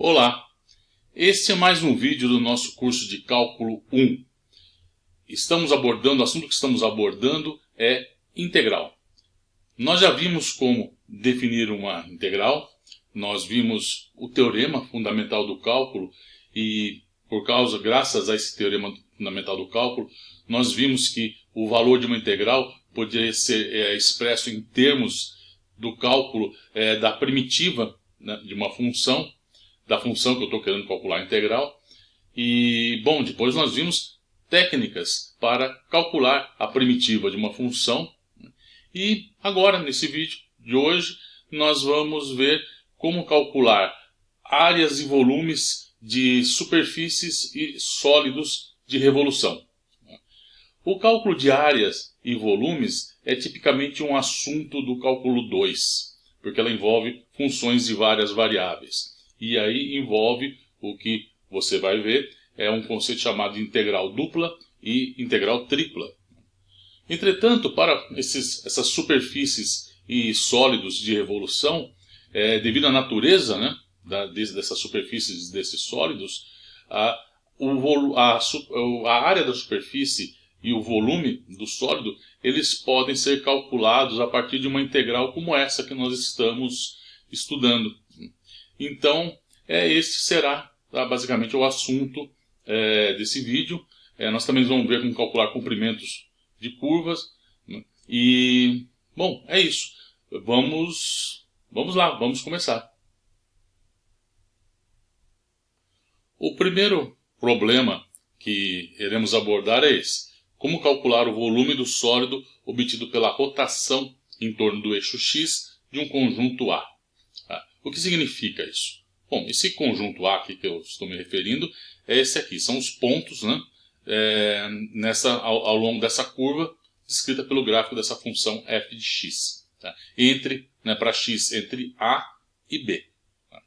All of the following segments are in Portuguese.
Olá, este é mais um vídeo do nosso curso de Cálculo 1. O assunto que estamos abordando é integral. Nós já vimos como definir uma integral, nós vimos o teorema fundamental do cálculo e graças a esse teorema fundamental do cálculo, nós vimos que o valor de uma integral poderia ser expresso em termos do cálculo da primitiva, né, de uma função, da função que eu estou querendo calcular a integral. E, bom, depois nós vimos técnicas para calcular a primitiva de uma função. E agora, nesse vídeo de hoje, nós vamos ver como calcular áreas e volumes de superfícies e sólidos de revolução. O cálculo de áreas e volumes é tipicamente um assunto do cálculo 2, porque ela envolve funções de várias variáveis. E aí envolve o que você vai ver, é um conceito chamado de integral dupla e integral tripla. Entretanto, para essas superfícies e sólidos de revolução, devido à natureza, né, dessas superfícies, desses sólidos, a área da superfície e o volume do sólido, eles podem ser calculados a partir de uma integral como essa que nós estamos estudando. Então, este será basicamente o assunto desse vídeo. Nós também vamos ver como calcular comprimentos de curvas, né? E, bom, é isso. Vamos lá, vamos começar. O primeiro problema que iremos abordar é esse. Como calcular o volume do sólido obtido pela rotação em torno do eixo X de um conjunto A. O que significa isso? Bom, esse conjunto A aqui que eu estou me referindo é esse aqui. São os pontos, né, ao longo dessa curva descrita pelo gráfico dessa função f de x. Tá? Para x entre A e B. Tá?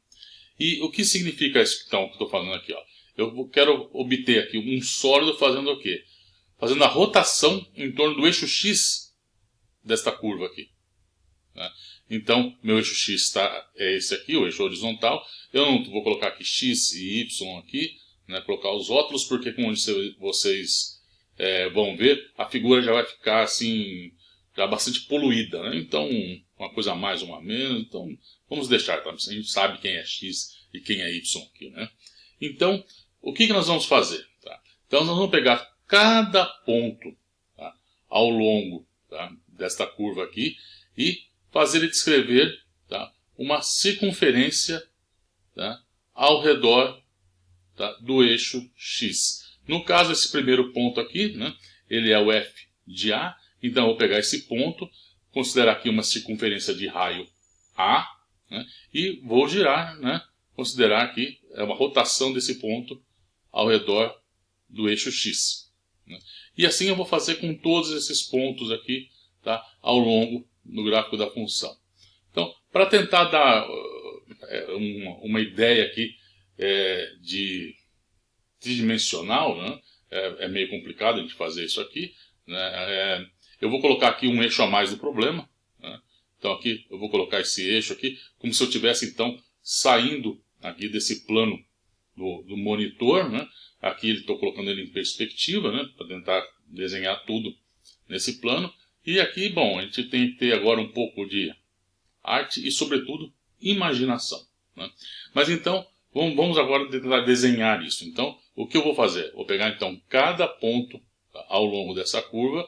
E o que significa isso então, que eu estou falando aqui? Ó? Eu quero obter aqui um sólido fazendo o quê? Fazendo a rotação em torno do eixo X desta curva aqui. Né? Então, meu eixo X é esse aqui, o eixo horizontal. Eu não vou colocar aqui X e Y aqui, né, colocar os rótulos, porque como vocês vão ver, a figura já vai ficar assim, já bastante poluída. Né? Então, uma coisa a mais, uma a menos. Então, vamos deixar, tá? A gente sabe quem é X e quem é Y aqui. Né? Então, o que nós vamos fazer? Tá? Então, nós vamos pegar cada ponto, tá, ao longo, tá, desta curva aqui e fazer ele descrever, tá, uma circunferência, tá, ao redor, tá, do eixo X. No caso, esse primeiro ponto aqui, né, ele é o f de A, então eu vou pegar esse ponto, considerar aqui uma circunferência de raio A, né, e vou girar, né, considerar aqui uma rotação desse ponto ao redor do eixo X. Né. E assim eu vou fazer com todos esses pontos aqui, tá, ao longo do gráfico da função. Então, para tentar dar uma ideia aqui de tridimensional, né, é meio complicado a gente fazer isso aqui, né, eu vou colocar aqui um eixo a mais do problema. Né, então aqui eu vou colocar esse eixo aqui, como se eu estivesse então saindo aqui desse plano do monitor, né. Aqui estou colocando ele em perspectiva, né, para tentar desenhar tudo nesse plano. E aqui, bom, a gente tem que ter agora um pouco de arte e, sobretudo, imaginação. Né? Mas então, vamos agora tentar desenhar isso. Então, o que eu vou fazer? Vou pegar então cada ponto, tá, ao longo dessa curva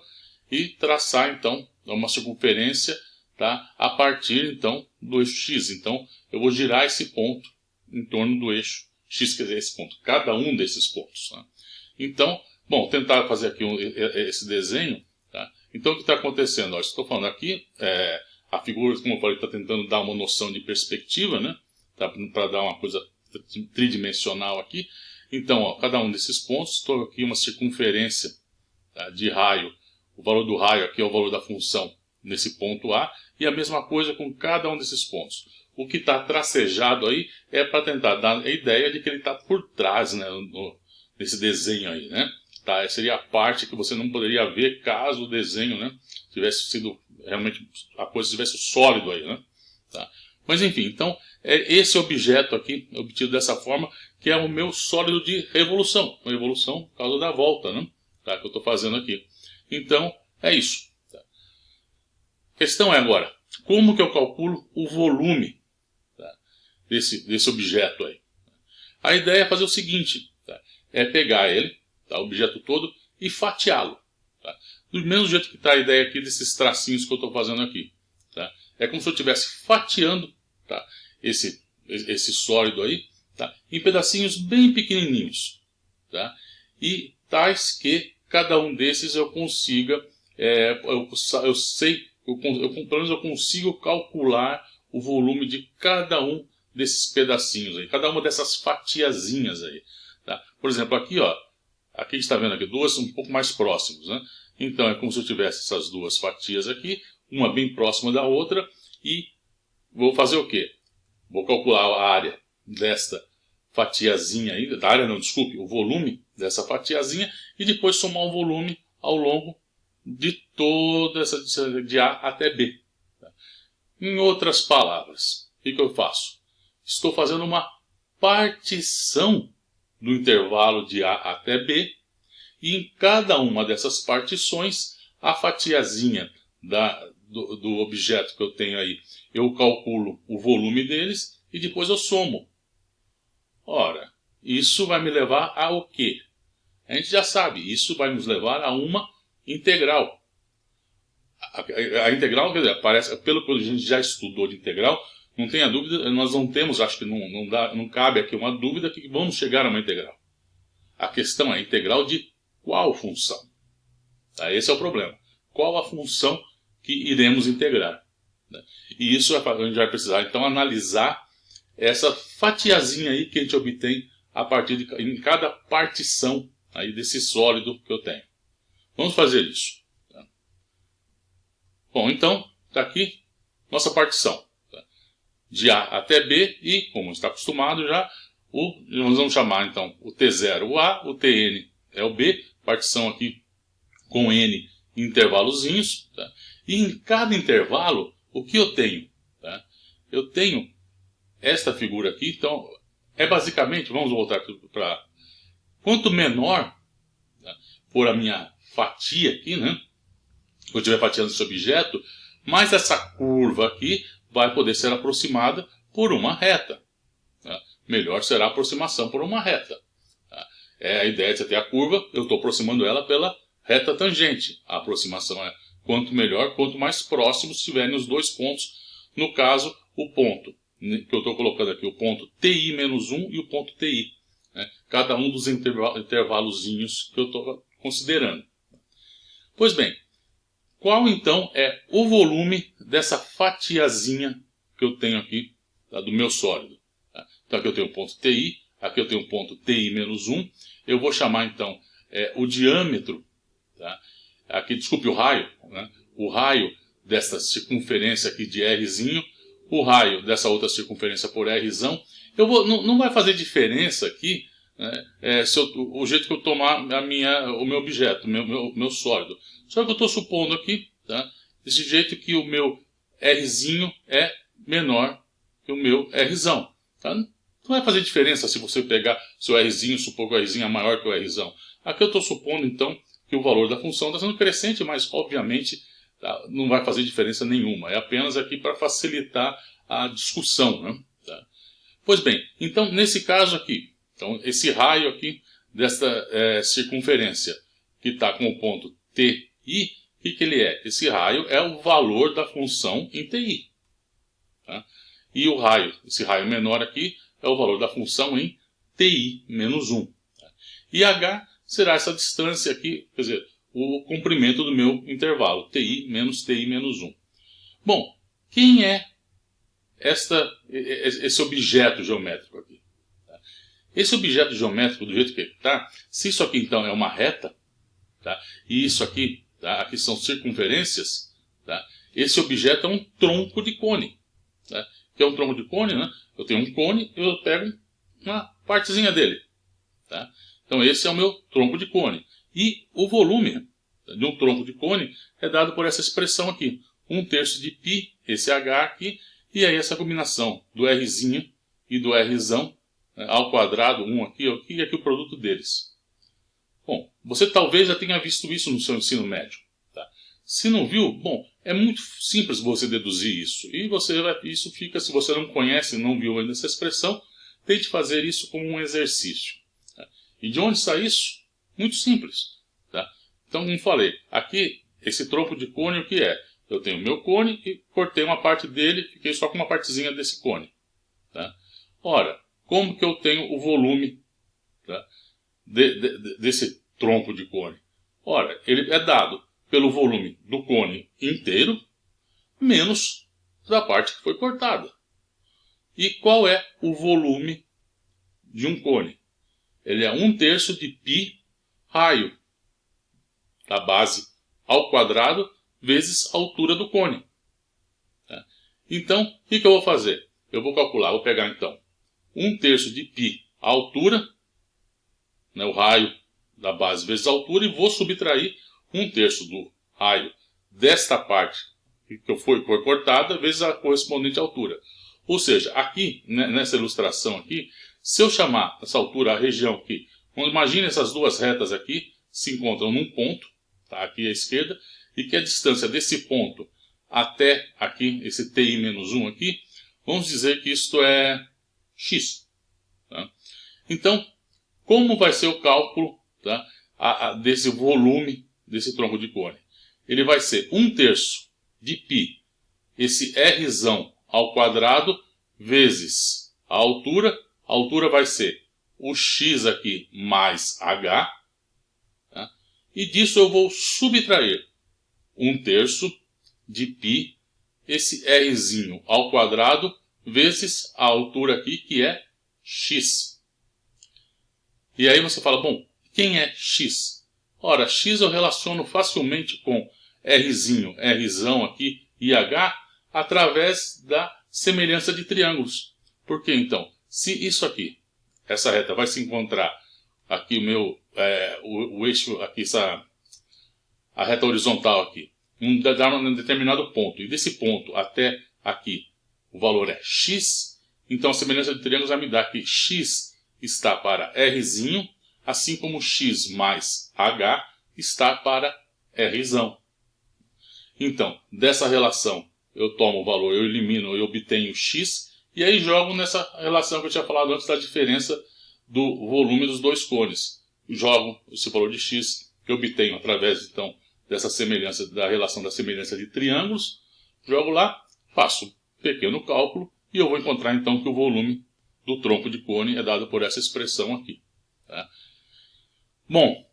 e traçar então uma circunferência, tá, a partir então do eixo X. Então, eu vou girar esse ponto em torno do eixo X, quer dizer, esse ponto, cada um desses pontos. Né? Então, bom, tentar fazer aqui esse desenho. Tá? Então, o que está acontecendo? Ó, estou falando aqui, a figura, como eu falei, está tentando dar uma noção de perspectiva, né? Tá, para dar uma coisa tridimensional aqui. Então, ó, cada um desses pontos, estou aqui uma circunferência, tá, de raio. O valor do raio aqui é o valor da função nesse ponto A, e a mesma coisa com cada um desses pontos. O que está tracejado aí é para tentar dar a ideia de que ele está por trás, né, nesse desenho aí, né? Tá, essa seria a parte que você não poderia ver caso o desenho, né, tivesse sido realmente, a coisa tivesse sólido aí, né? Tá. Mas enfim, então é esse objeto aqui, obtido dessa forma, que é o meu sólido de revolução. Uma revolução por causa da volta, né? Tá, que eu estou fazendo aqui. Então, é isso. Tá? A questão é agora, como que eu calculo o volume, tá, desse objeto aí? A ideia é fazer o seguinte, tá? É pegar ele, tá, o objeto todo, e fatiá-lo. Tá? Do mesmo jeito que está a ideia aqui desses tracinhos que eu estou fazendo aqui. Tá? É como se eu estivesse fatiando, tá, esse sólido aí, tá, em pedacinhos bem pequenininhos. Tá? E tais que cada um desses eu consiga, eu sei, pelo menos eu consigo calcular o volume de cada um desses pedacinhos aí, cada uma dessas fatiazinhas aí. Tá? Por exemplo, aqui, ó, aqui a gente está vendo aqui duas um pouco mais próximas, né? Então é como se eu tivesse essas duas fatias aqui, uma bem próxima da outra, e vou fazer o quê? Vou calcular a área desta fatiazinha aí, da área não, desculpe, o volume dessa fatiazinha, e depois somar o volume ao longo de toda essa, de A até B. Em outras palavras, o que eu faço? Estou fazendo uma partição do intervalo de A até B, e em cada uma dessas partições, a fatiazinha do objeto que eu tenho aí, eu calculo o volume deles e depois eu somo. Ora, isso vai me levar a o quê? A gente já sabe, isso vai nos levar a uma integral. A integral, quer dizer, parece, pelo que a gente já estudou de integral, não tenha dúvida, nós não temos, acho que não cabe aqui uma dúvida que vamos chegar a uma integral. A questão é a integral de qual função? Tá? Esse é o problema. Qual a função que iremos integrar? E isso a gente vai precisar, então, analisar essa fatiazinha aí que a gente obtém a partir em cada partição aí desse sólido que eu tenho. Vamos fazer isso. Tá? Bom, então, está aqui nossa partição. Tá? De A até B e, como está acostumado já, nós vamos chamar então o T0 o A, o Tn é o B, partição aqui com N intervalozinhos. Tá? E em cada intervalo, o que eu tenho? Tá? Eu tenho esta figura aqui, então, é basicamente, vamos voltar para... Quanto menor, tá, for a minha fatia aqui, né? Se eu estiver fatiando esse objeto, mais essa curva aqui vai poder ser aproximada por uma reta. Tá? Melhor será a aproximação por uma reta. Tá? É a ideia de você ter a curva, eu estou aproximando ela pela reta tangente. A aproximação é quanto melhor, quanto mais próximos estiverem os dois pontos. No caso, o ponto que eu estou colocando aqui, o ponto TI-1 e o ponto TI. Né? Cada um dos intervalozinhos que eu estou considerando. Pois bem, qual então é o volume dessa fatiazinha que eu tenho aqui, tá, do meu sólido? Tá? Então aqui eu tenho o ponto TI, aqui eu tenho o ponto TI-1. Eu vou chamar então o diâmetro, tá? Aqui, desculpe, o raio, né? O raio dessa circunferência aqui de Rzinho, o raio dessa outra circunferência por Rzão. Não vai fazer diferença aqui, né, o jeito que eu tomar o meu objeto, meu sólido. Só que eu estou supondo aqui, tá, desse jeito que o meu Rzinho é menor que o meu Rzão. Tá? Não vai fazer diferença se você pegar seu Rzinho, supor que o Rzinho é maior que o Rzão. Aqui eu estou supondo então que o valor da função está sendo crescente, mas obviamente tá, não vai fazer diferença nenhuma. É apenas aqui para facilitar a discussão. Né? Tá? Pois bem, então nesse caso aqui, então, esse raio aqui desta circunferência que está com o ponto TI, o que ele é? Esse raio é o valor da função em TI. Tá? E o raio, esse raio menor aqui, é o valor da função em TI menos 1. Tá? E H será essa distância aqui, quer dizer, o comprimento do meu intervalo, TI menos 1. Bom, quem é esse objeto geométrico aqui? Tá? Esse objeto geométrico, do jeito que ele está, se isso aqui então é uma reta, tá? E isso aqui, tá? Aqui são circunferências, tá? Esse objeto é um tronco de cone. Tá? Que é um tronco de cone, né? Eu tenho um cone e eu pego uma partezinha dele. Tá? Então esse é o meu tronco de cone. E o volume de um tronco de cone é dado por essa expressão aqui. 1/3 de π, esse H aqui, E aí essa combinação do Rzinho e do Rzão, né, ao quadrado, um aqui e aqui o produto deles. Bom, você talvez já tenha visto isso no seu ensino médio. Tá? Se não viu, bom, é muito simples você deduzir isso. E isso fica, se você não conhece, não viu ainda essa expressão, tente fazer isso como um exercício. Tá? E de onde sai isso? Muito simples. Tá? Então, como falei, aqui, esse tronco de cone, o que é? Eu tenho o meu cone e cortei uma parte dele, fiquei só com uma partezinha desse cone. Tá? Ora, como que eu tenho o volume, tá, desse tronco de cone? Ora, ele é dado pelo volume do cone inteiro, menos da parte que foi cortada. E qual é o volume de um cone? Ele é 1/3 de π raio da base ao quadrado vezes a altura do cone. Tá? Então, o que eu vou fazer? Eu vou calcular, vou pegar então 1/3 de π a altura, né, o raio da base vezes a altura, e vou subtrair 1/3 do raio desta parte que foi cortada vezes a correspondente altura. Ou seja, aqui, nessa ilustração aqui, se eu chamar essa altura a região aqui, imagine essas duas retas aqui se encontram num ponto, tá, aqui à esquerda, e que a distância desse ponto até aqui, esse TI-1 aqui, vamos dizer que isto é x. Tá? Então, como vai ser o cálculo, tá, desse volume desse tronco de cone? Ele vai ser 1/3 de π, esse Rzão ao quadrado, vezes a altura. A altura vai ser o x aqui mais h. Tá? E disso eu vou subtrair 1/3 de π, esse Rzinho ao quadrado, vezes a altura aqui, que é x. E aí você fala, bom, quem é x? Ora, x eu relaciono facilmente com Rzinho, Rzão aqui e h, através da semelhança de triângulos. Por que então? Se isso aqui, essa reta vai se encontrar aqui o eixo aqui, a reta horizontal aqui, em um determinado ponto, e desse ponto até aqui o valor é x, então a semelhança de triângulos vai me dar que x está para Rzinho, assim como x mais h está para Rzão. Então, dessa relação, eu tomo o valor, eu elimino, eu obtenho x, e aí jogo nessa relação que eu tinha falado antes da diferença do volume dos dois cones. Jogo esse valor de x, que eu obtenho através, então, dessa semelhança, da relação da semelhança de triângulos, jogo lá, faço um pequeno cálculo, e eu vou encontrar, então, que o volume do tronco de cone é dado por essa expressão aqui. Tá? Bom,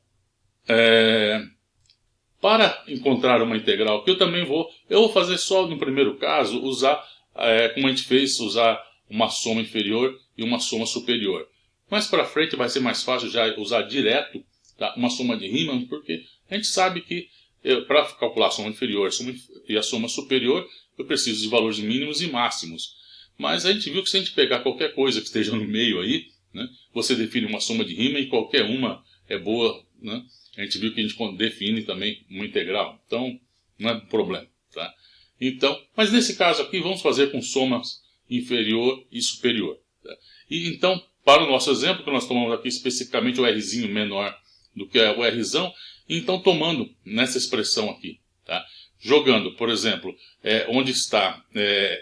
para encontrar uma integral aqui, eu vou fazer só no primeiro caso, usar, como a gente fez, usar uma soma inferior e uma soma superior. Mais para frente vai ser mais fácil já usar direto, tá, uma soma de Riemann, porque a gente sabe que para calcular a soma inferior e a soma superior, eu preciso de valores mínimos e máximos. Mas a gente viu que se a gente pegar qualquer coisa que esteja no meio aí, né, você define uma soma de Riemann e qualquer uma é boa, né? A gente viu que a gente define também uma integral. Então, não é problema. Tá? Então, mas nesse caso aqui, vamos fazer com somas inferior e superior. Tá? E então, para o nosso exemplo, que nós tomamos aqui especificamente o Rzinho menor do que o Rzão, então tomando nessa expressão aqui, tá? Jogando, por exemplo, onde está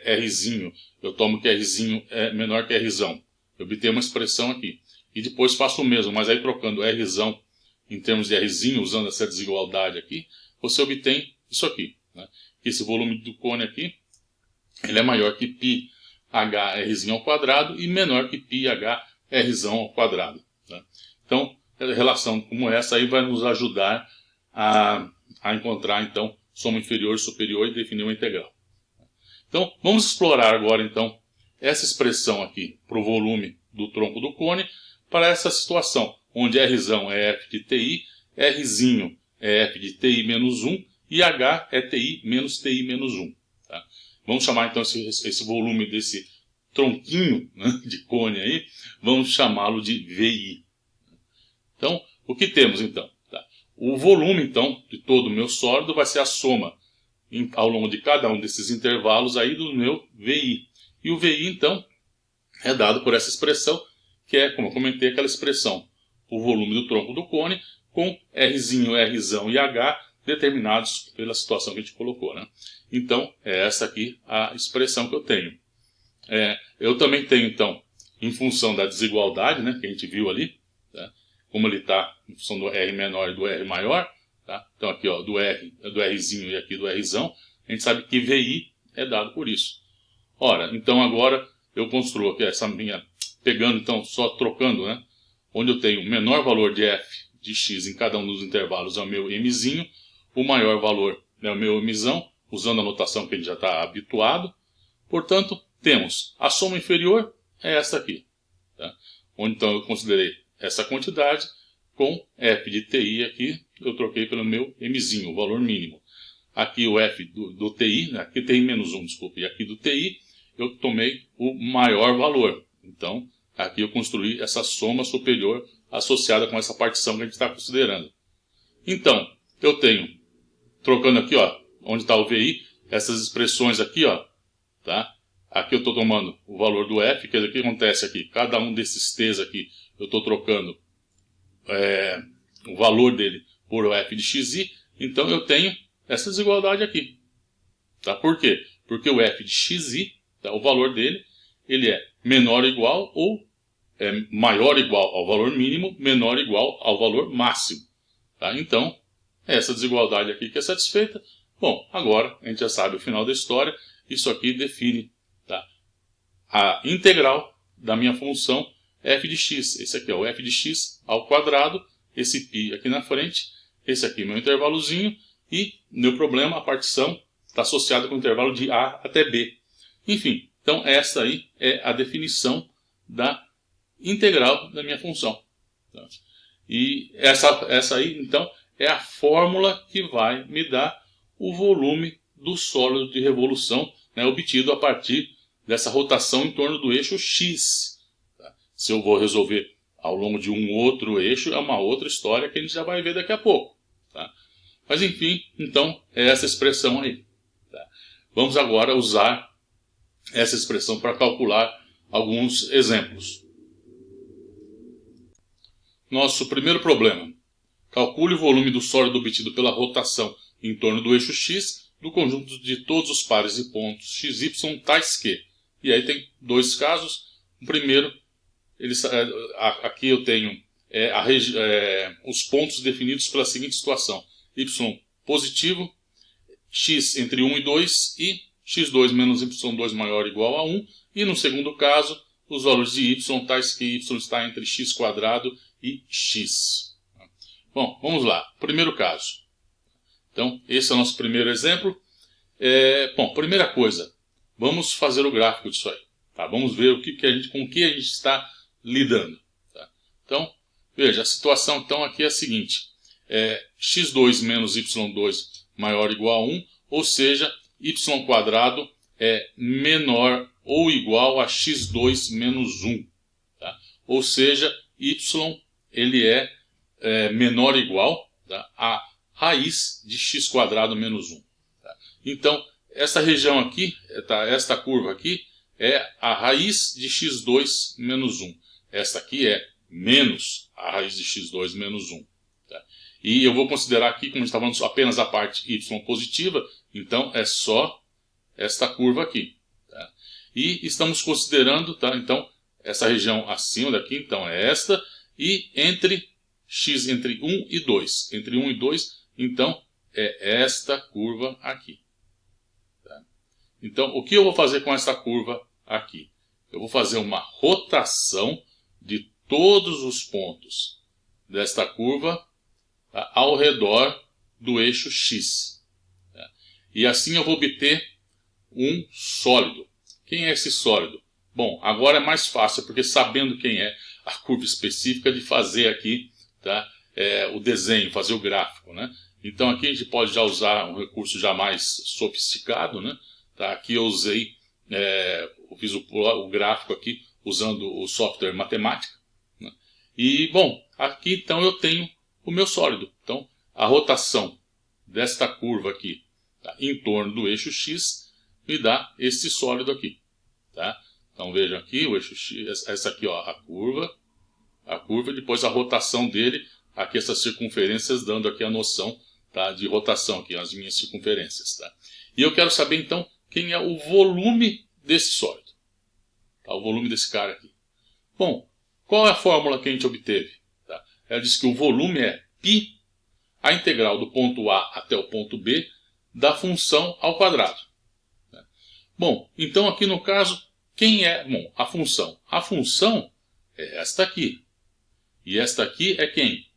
Rzinho, eu tomo que Rzinho é menor que Rzão. Eu obtenho uma expressão aqui. E depois faço o mesmo, mas aí trocando Rzão em termos de Rzinho, usando essa desigualdade aqui, você obtém isso aqui. Né? Esse volume do cone aqui, ele é maior que π h Rzinho ao quadrado e menor que π h Rzão ao quadrado. Né? Então, relação como essa aí vai nos ajudar a encontrar, então, soma inferior e superior e definir uma integral. Então, vamos explorar agora, então, essa expressão aqui para o volume do tronco do cone para essa situação, onde Rzão é f de ti, Rzinho é f de ti menos 1 e h é ti menos ti menos 1. Tá? Vamos chamar, então, esse volume desse tronquinho, né, de cone aí, vamos chamá-lo de VI. Então, o que temos, então? Tá? O volume, então, de todo o meu sólido vai ser a soma ao longo de cada um desses intervalos aí do meu VI. E o VI, então, é dado por essa expressão, que é, como eu comentei, aquela expressão, o volume do tronco do cone, com Rzinho, Rzão e H determinados pela situação que a gente colocou, né? Então, é essa aqui a expressão que eu tenho. Eu também tenho, então, em função da desigualdade, né, que a gente viu ali, tá? Como ele está em função do R menor e do R maior, tá? Então aqui, ó, do Rzinho e aqui do Rzão, a gente sabe que VI é dado por isso. Ora, então agora eu construo aqui essa minha, pegando então, só trocando, né, onde eu tenho o menor valor de f de x em cada um dos intervalos é o meu mzinho, o maior valor é o meu mzão, usando a notação que a gente já está habituado. Portanto, temos a soma inferior é essa aqui, tá? Onde então eu considerei essa quantidade com f de ti aqui, eu troquei pelo meu mzinho, o valor mínimo. Aqui o f do ti, né? Aqui TI menos 1, desculpe, e aqui do ti eu tomei o maior valor. Então, aqui eu construí essa soma superior associada com essa partição que a gente está considerando. Então, eu tenho, trocando aqui, ó, onde está o VI, essas expressões aqui, ó, tá? Aqui eu estou tomando o valor do f, quer dizer, o que acontece aqui? Cada um desses t's aqui, eu estou trocando o valor dele por o f de xi, então eu tenho essa desigualdade aqui. Tá? Por quê? Porque o f de xi, tá, o valor dele, ele é menor ou igual ou maior ou igual ao valor mínimo, menor ou igual ao valor máximo. Tá? Então, essa desigualdade aqui que é satisfeita. Bom, agora a gente já sabe o final da história. Isso aqui define, tá, a integral da minha função f de x. Esse aqui é o f de x ao quadrado, esse π aqui na frente, esse aqui é meu intervalozinho, e meu problema, a partição, está associada com o intervalo de a até b. Enfim, então essa aí é a definição da integral da minha função. Tá? E essa aí, então, é a fórmula que vai me dar o volume do sólido de revolução, né, obtido a partir dessa rotação em torno do eixo x. Tá? Se eu vou resolver ao longo de um outro eixo, é uma outra história que a gente já vai ver daqui a pouco. Tá? Mas enfim, então, é essa expressão aí. Tá? Vamos agora usar essa expressão para calcular alguns exemplos. Nosso primeiro problema. Calcule o volume do sólido obtido pela rotação em torno do eixo x do conjunto de todos os pares de pontos x, y tais que. E aí tem dois casos. O primeiro, aqui eu tenho os pontos definidos pela seguinte situação. Y positivo, x entre 1 e 2 e x2 menos y2 maior ou igual a 1. E no segundo caso, os valores de y tais que y está entre x quadrado e x. Bom, vamos lá. Primeiro caso. Então, esse é o nosso primeiro exemplo. Bom, primeira coisa, vamos fazer o gráfico disso aí. Tá? Vamos ver com o que a gente está lidando. Tá? Então, veja, a situação então aqui é a seguinte. x2 menos y2 maior ou igual a 1, ou seja, y quadrado é menor ou igual a x2 menos 1. Tá? Ou seja, y ele é menor ou igual, tá, a raiz de x quadrado menos 1. Tá? Então, essa região aqui, esta curva aqui, é a raiz de x2 menos 1. Esta aqui é menos a raiz de x2 menos 1. Tá? E eu vou considerar aqui, como a gente está falando, apenas a parte y positiva, então é só esta curva aqui. Tá? E estamos considerando, tá, então, essa região acima daqui, então é esta, e entre x entre 1 e 2. Entre 1 e 2, então, é esta curva aqui. Tá? Então, o que eu vou fazer com esta curva aqui? Eu vou fazer uma rotação de todos os pontos desta curva, tá, ao redor do eixo x. Tá? E assim eu vou obter um sólido. Quem é esse sólido? Bom, agora é mais fácil, porque sabendo quem é a curva específica, de fazer aqui, tá, o desenho, fazer o gráfico. Né? Então aqui a gente pode já usar um recurso já mais sofisticado. Né? Tá? Aqui eu usei, eu fiz o gráfico aqui usando o software Matemática. Né? E, bom, aqui então eu tenho o meu sólido. Então, a rotação desta curva aqui, tá, em torno do eixo x me dá este sólido aqui. Tá? Então vejam aqui, o eixo X, essa aqui ó, a curva e depois a rotação dele, aqui essas circunferências dando aqui a noção, tá, de rotação, aqui as minhas circunferências. Tá? E eu quero saber então quem é o volume desse sólido, tá? O volume desse cara aqui. Bom, qual é a fórmula que a gente obteve? Tá? Ela diz que o volume é π, a integral do ponto A até o ponto B, da função ao quadrado. Tá? Bom, então aqui no caso, quem é? Bom, a função. A função é esta aqui. E esta aqui é quem?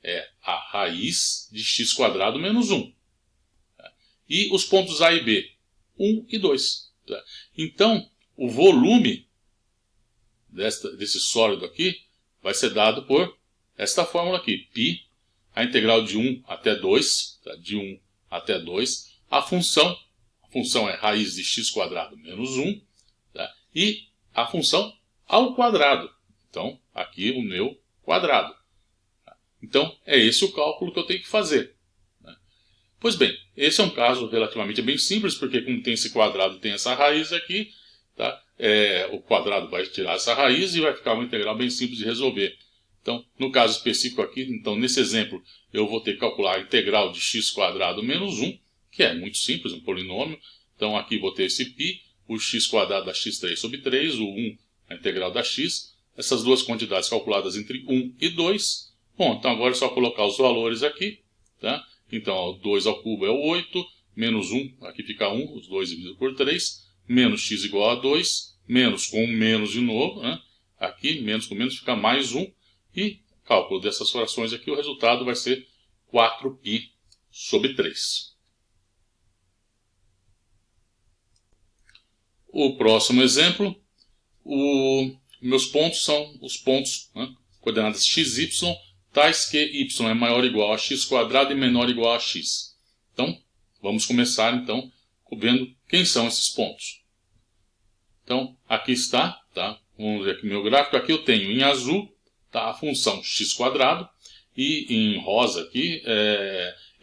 É a raiz de x² menos 1. Tá? E os pontos A e B? 1 e 2. Tá? Então, o volume desse sólido aqui vai ser dado por esta fórmula aqui. Π, a integral de 1 até 2. Tá? De 1 até 2. A função é raiz de x² menos 1. Tá? E a função ao quadrado. Então, aqui o meu quadrado. Então, é esse o cálculo que eu tenho que fazer. Pois bem, esse é um caso relativamente bem simples, porque como tem esse quadrado e tem essa raiz aqui, tá? O quadrado vai tirar essa raiz e vai ficar uma integral bem simples de resolver. Então, no caso específico aqui, então, nesse exemplo, eu vou ter que calcular a integral de x² menos 1, que é muito simples, um polinômio. Então, aqui vou ter esse π, o x² da x3 sobre 3, o 1, a integral da x. Essas duas quantidades calculadas entre 1 e 2. Bom, então agora é só colocar os valores aqui. Tá? Então, 2 ao cubo é o 8, menos 1, aqui fica 1, os 2 dividido por 3, menos x igual a 2, menos com menos de novo, né? Aqui, menos com menos, fica mais 1, e cálculo dessas frações aqui, o resultado vai ser 4π sobre 3. O próximo exemplo, meus pontos são os pontos, né, coordenadas x, y, tais que y é maior ou igual a x² e menor ou igual a x. Então, vamos começar então vendo quem são esses pontos. Então, aqui está, tá? Vamos ver aqui meu gráfico. Aqui eu tenho em azul, tá, a função x², e em rosa aqui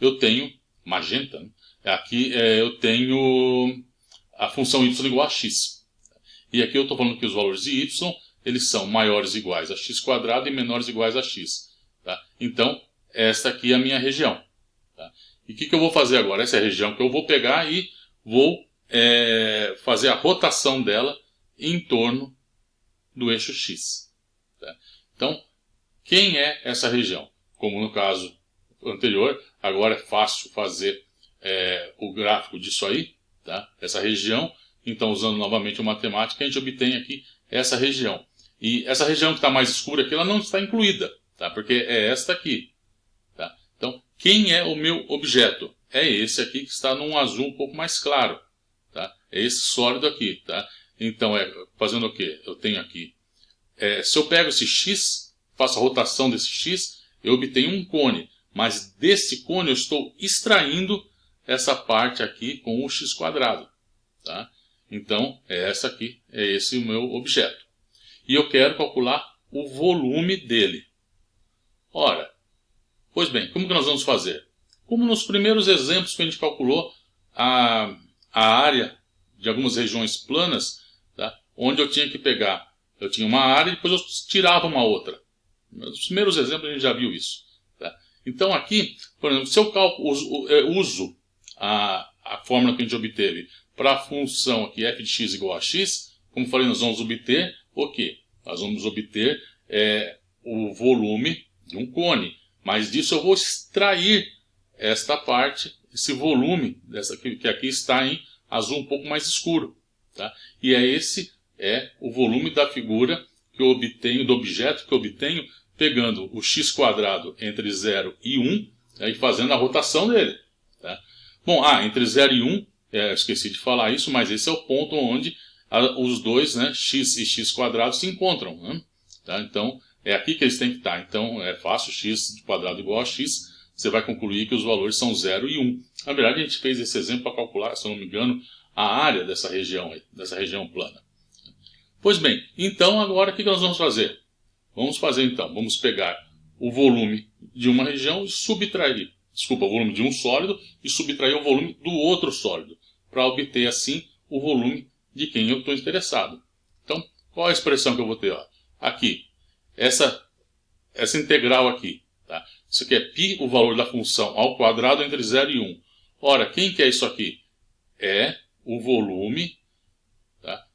eu tenho magenta. Né? Aqui eu tenho a função y igual a x. E aqui eu estou falando que os valores de y eles são maiores ou iguais a x² e menores ou iguais a x. Tá? Então, esta aqui é a minha região. Tá? E o que eu vou fazer agora? Essa é a região que eu vou pegar e vou fazer a rotação dela em torno do eixo x. Tá? Então, quem é essa região? Como no caso anterior, agora é fácil fazer o gráfico disso aí. Tá? Essa região, então usando novamente a matemática, a gente obtém aqui essa região. E essa região que está mais escura aqui, ela não está incluída, tá? Porque é esta aqui. Tá? Então, quem é o meu objeto? É esse aqui que está num azul um pouco mais claro. Tá? É esse sólido aqui. Tá? Então, fazendo o quê? Eu tenho aqui. Se eu pego esse x, faço a rotação desse x, eu obtenho um cone. Mas desse cone eu estou extraindo essa parte aqui com o x². Tá? Então, é esse o meu objeto. E eu quero calcular o volume dele. Ora, pois bem, como que nós vamos fazer? Como nos primeiros exemplos que a gente calculou a área de algumas regiões planas, tá? Onde eu tinha que pegar, eu tinha uma área e depois eu tirava uma outra. Nos primeiros exemplos a gente já viu isso. Tá? Então aqui, por exemplo, se eu uso a fórmula que a gente obteve para a função aqui f de x igual a x, como falei, nós vamos obter o quê? Nós vamos obter o volume de um cone. Mas disso eu vou extrair esta parte, esse volume, que aqui está em azul um pouco mais escuro. Tá? E esse é o volume da figura que eu obtenho, do objeto que eu obtenho, pegando o x² entre 0 e 1 e fazendo a rotação dele. Tá? Bom, entre 0 e 1, esqueci de falar isso, mas esse é o ponto onde os dois, né, x e x² se encontram. Né? Tá? Então, é aqui que eles têm que estar. Então, é fácil, x² igual a x, você vai concluir que os valores são 0 e 1. Na verdade, a gente fez esse exemplo para calcular, se eu não me engano, a área dessa região plana. Pois bem, então agora o que nós vamos fazer? Vamos pegar o volume de uma região e subtrair, o volume de um sólido e subtrair o volume do outro sólido, para obter assim o volume de quem eu estou interessado. Então, qual a expressão que eu vou ter? Ó? Aqui, essa integral aqui. Tá? Isso aqui é π, o valor da função ao quadrado entre 0 e 1. Ora, quem que é isso aqui? É o volume, tá?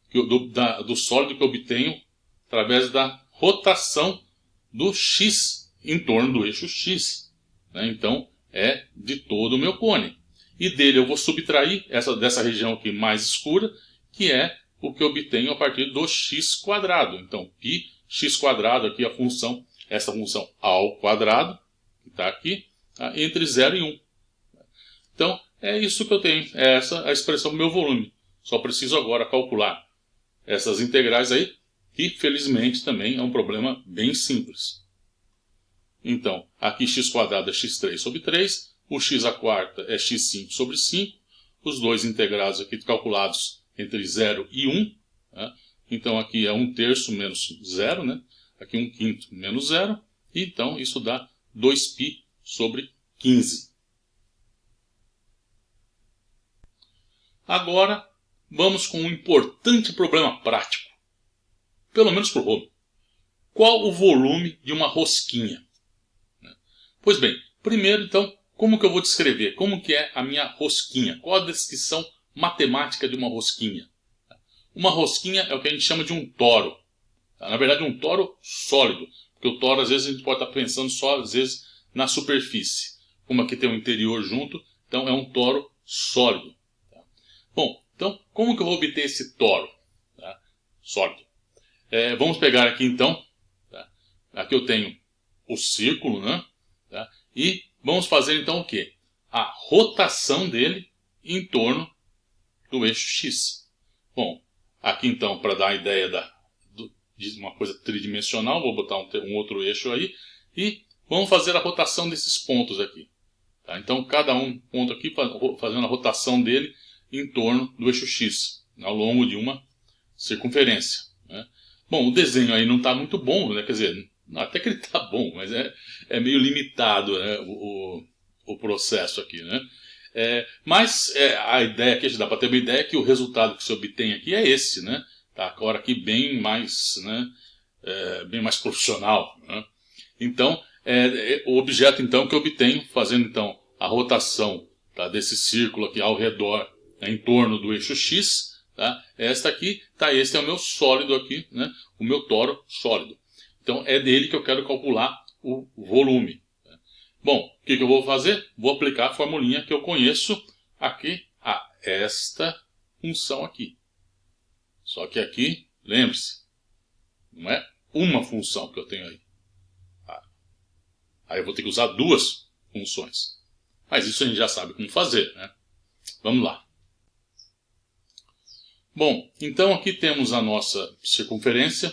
do sólido que eu obtenho através da rotação do x em torno do eixo x. Né? Então, é de todo o meu cone. E dele eu vou subtrair dessa região aqui mais escura, que é o que eu obtenho a partir do x quadrado. Então, π x quadrado, aqui a função, essa função ao quadrado, que está aqui, tá? Entre 0 e 1. Então, é isso que eu tenho. É essa a expressão do meu volume. Só preciso agora calcular essas integrais aí, que felizmente também é um problema bem simples. Então, aqui x quadrado é x3 sobre 3, o x à quarta é x5 sobre 5, os dois integrados aqui calculados entre 0 e 1. Né? Então, aqui é 1/3 menos 0, né? Aqui 1/5 menos 0, e então isso dá 2π sobre 15. Agora, vamos com um importante problema prático, pelo menos para o Rômulo. Qual o volume de uma rosquinha? Pois bem, primeiro então, como que eu vou descrever? Como que é a minha rosquinha? Qual a descrição matemática de uma rosquinha? Uma rosquinha é o que a gente chama de um toro. Na verdade, um toro sólido. Porque o toro, às vezes, a gente pode estar pensando só, às vezes, na superfície. Como aqui tem um interior junto, então é um toro sólido. Bom, então, como que eu vou obter esse toro? Tá? Sólido. Vamos pegar aqui, então. Tá? Aqui eu tenho o círculo, né? Tá? E vamos fazer, então, o quê? A rotação dele em torno do eixo X. Bom, aqui, então, para dar a ideia de uma coisa tridimensional, vou botar um outro eixo aí. E vamos fazer a rotação desses pontos aqui. Tá? Então, cada ponto aqui, fazendo a rotação dele em torno do eixo X, ao longo de uma circunferência. Né? Bom, o desenho aí não está muito bom, né? Quer dizer, até que ele está bom, mas é meio limitado, né? o processo aqui. Né? Mas a ideia aqui, dá para ter uma ideia, é que o resultado que se obtém aqui é esse. Né? Tá agora aqui bem mais, né? Bem mais profissional. Né? Então, o objeto então, que eu obtenho fazendo então, a rotação, tá, desse círculo aqui ao redor, em torno do eixo X, tá? Esse é o meu sólido aqui, né? O meu toro sólido. Então é dele que eu quero calcular o volume. Tá? Bom, o que eu vou fazer? Vou aplicar a formulinha que eu conheço aqui a esta função aqui. Só que aqui, lembre-se, não é uma função que eu tenho aí. Tá? Aí eu vou ter que usar duas funções. Mas isso a gente já sabe como fazer, né? Vamos lá. Bom, então aqui temos a nossa circunferência,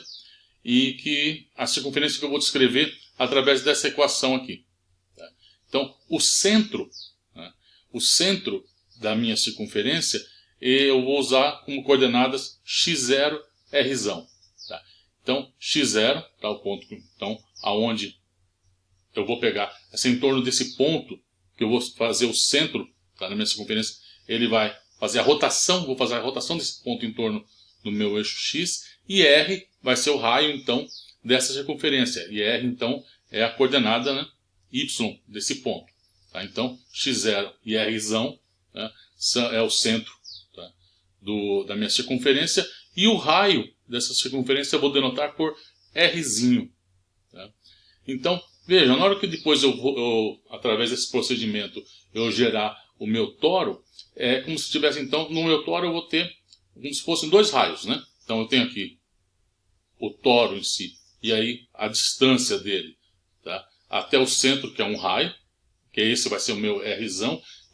e que a circunferência que eu vou descrever através dessa equação aqui. Tá? Então, o centro da minha circunferência, eu vou usar como coordenadas x0, r. Tá? Então, x0, tá, o ponto então, aonde eu vou pegar, em torno desse ponto, que eu vou fazer o centro, tá, na minha circunferência, ele vai fazer a rotação, vou fazer a rotação desse ponto em torno do meu eixo X, e R vai ser o raio, então, dessa circunferência. E R, então, é a coordenada, né, Y desse ponto. Tá? Então, X0 e R, né, é o centro, tá, da minha circunferência, e o raio dessa circunferência eu vou denotar por R. Tá? Então, veja, na hora que depois através desse procedimento, eu gerar o meu toro, é como se tivesse, então, no meu toro eu vou ter como se fossem dois raios, né? Então eu tenho aqui o toro em si, e aí a distância dele, tá, até o centro, que é um raio, que esse vai ser o meu R,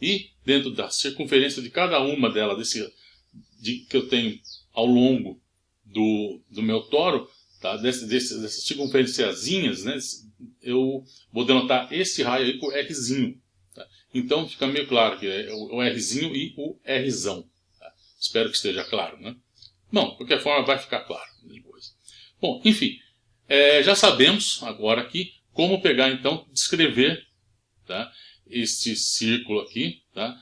e dentro da circunferência de cada uma delas, que eu tenho ao longo do meu toro, tá, dessas circunferenciazinhas, né, eu vou denotar esse raio aí por R. Tá? Então fica meio claro que é o R e o R. Tá? Espero que esteja claro, né? Bom, de qualquer forma vai ficar claro depois. Bom, enfim, já sabemos agora aqui como pegar, então, descrever, tá, este círculo aqui, tá,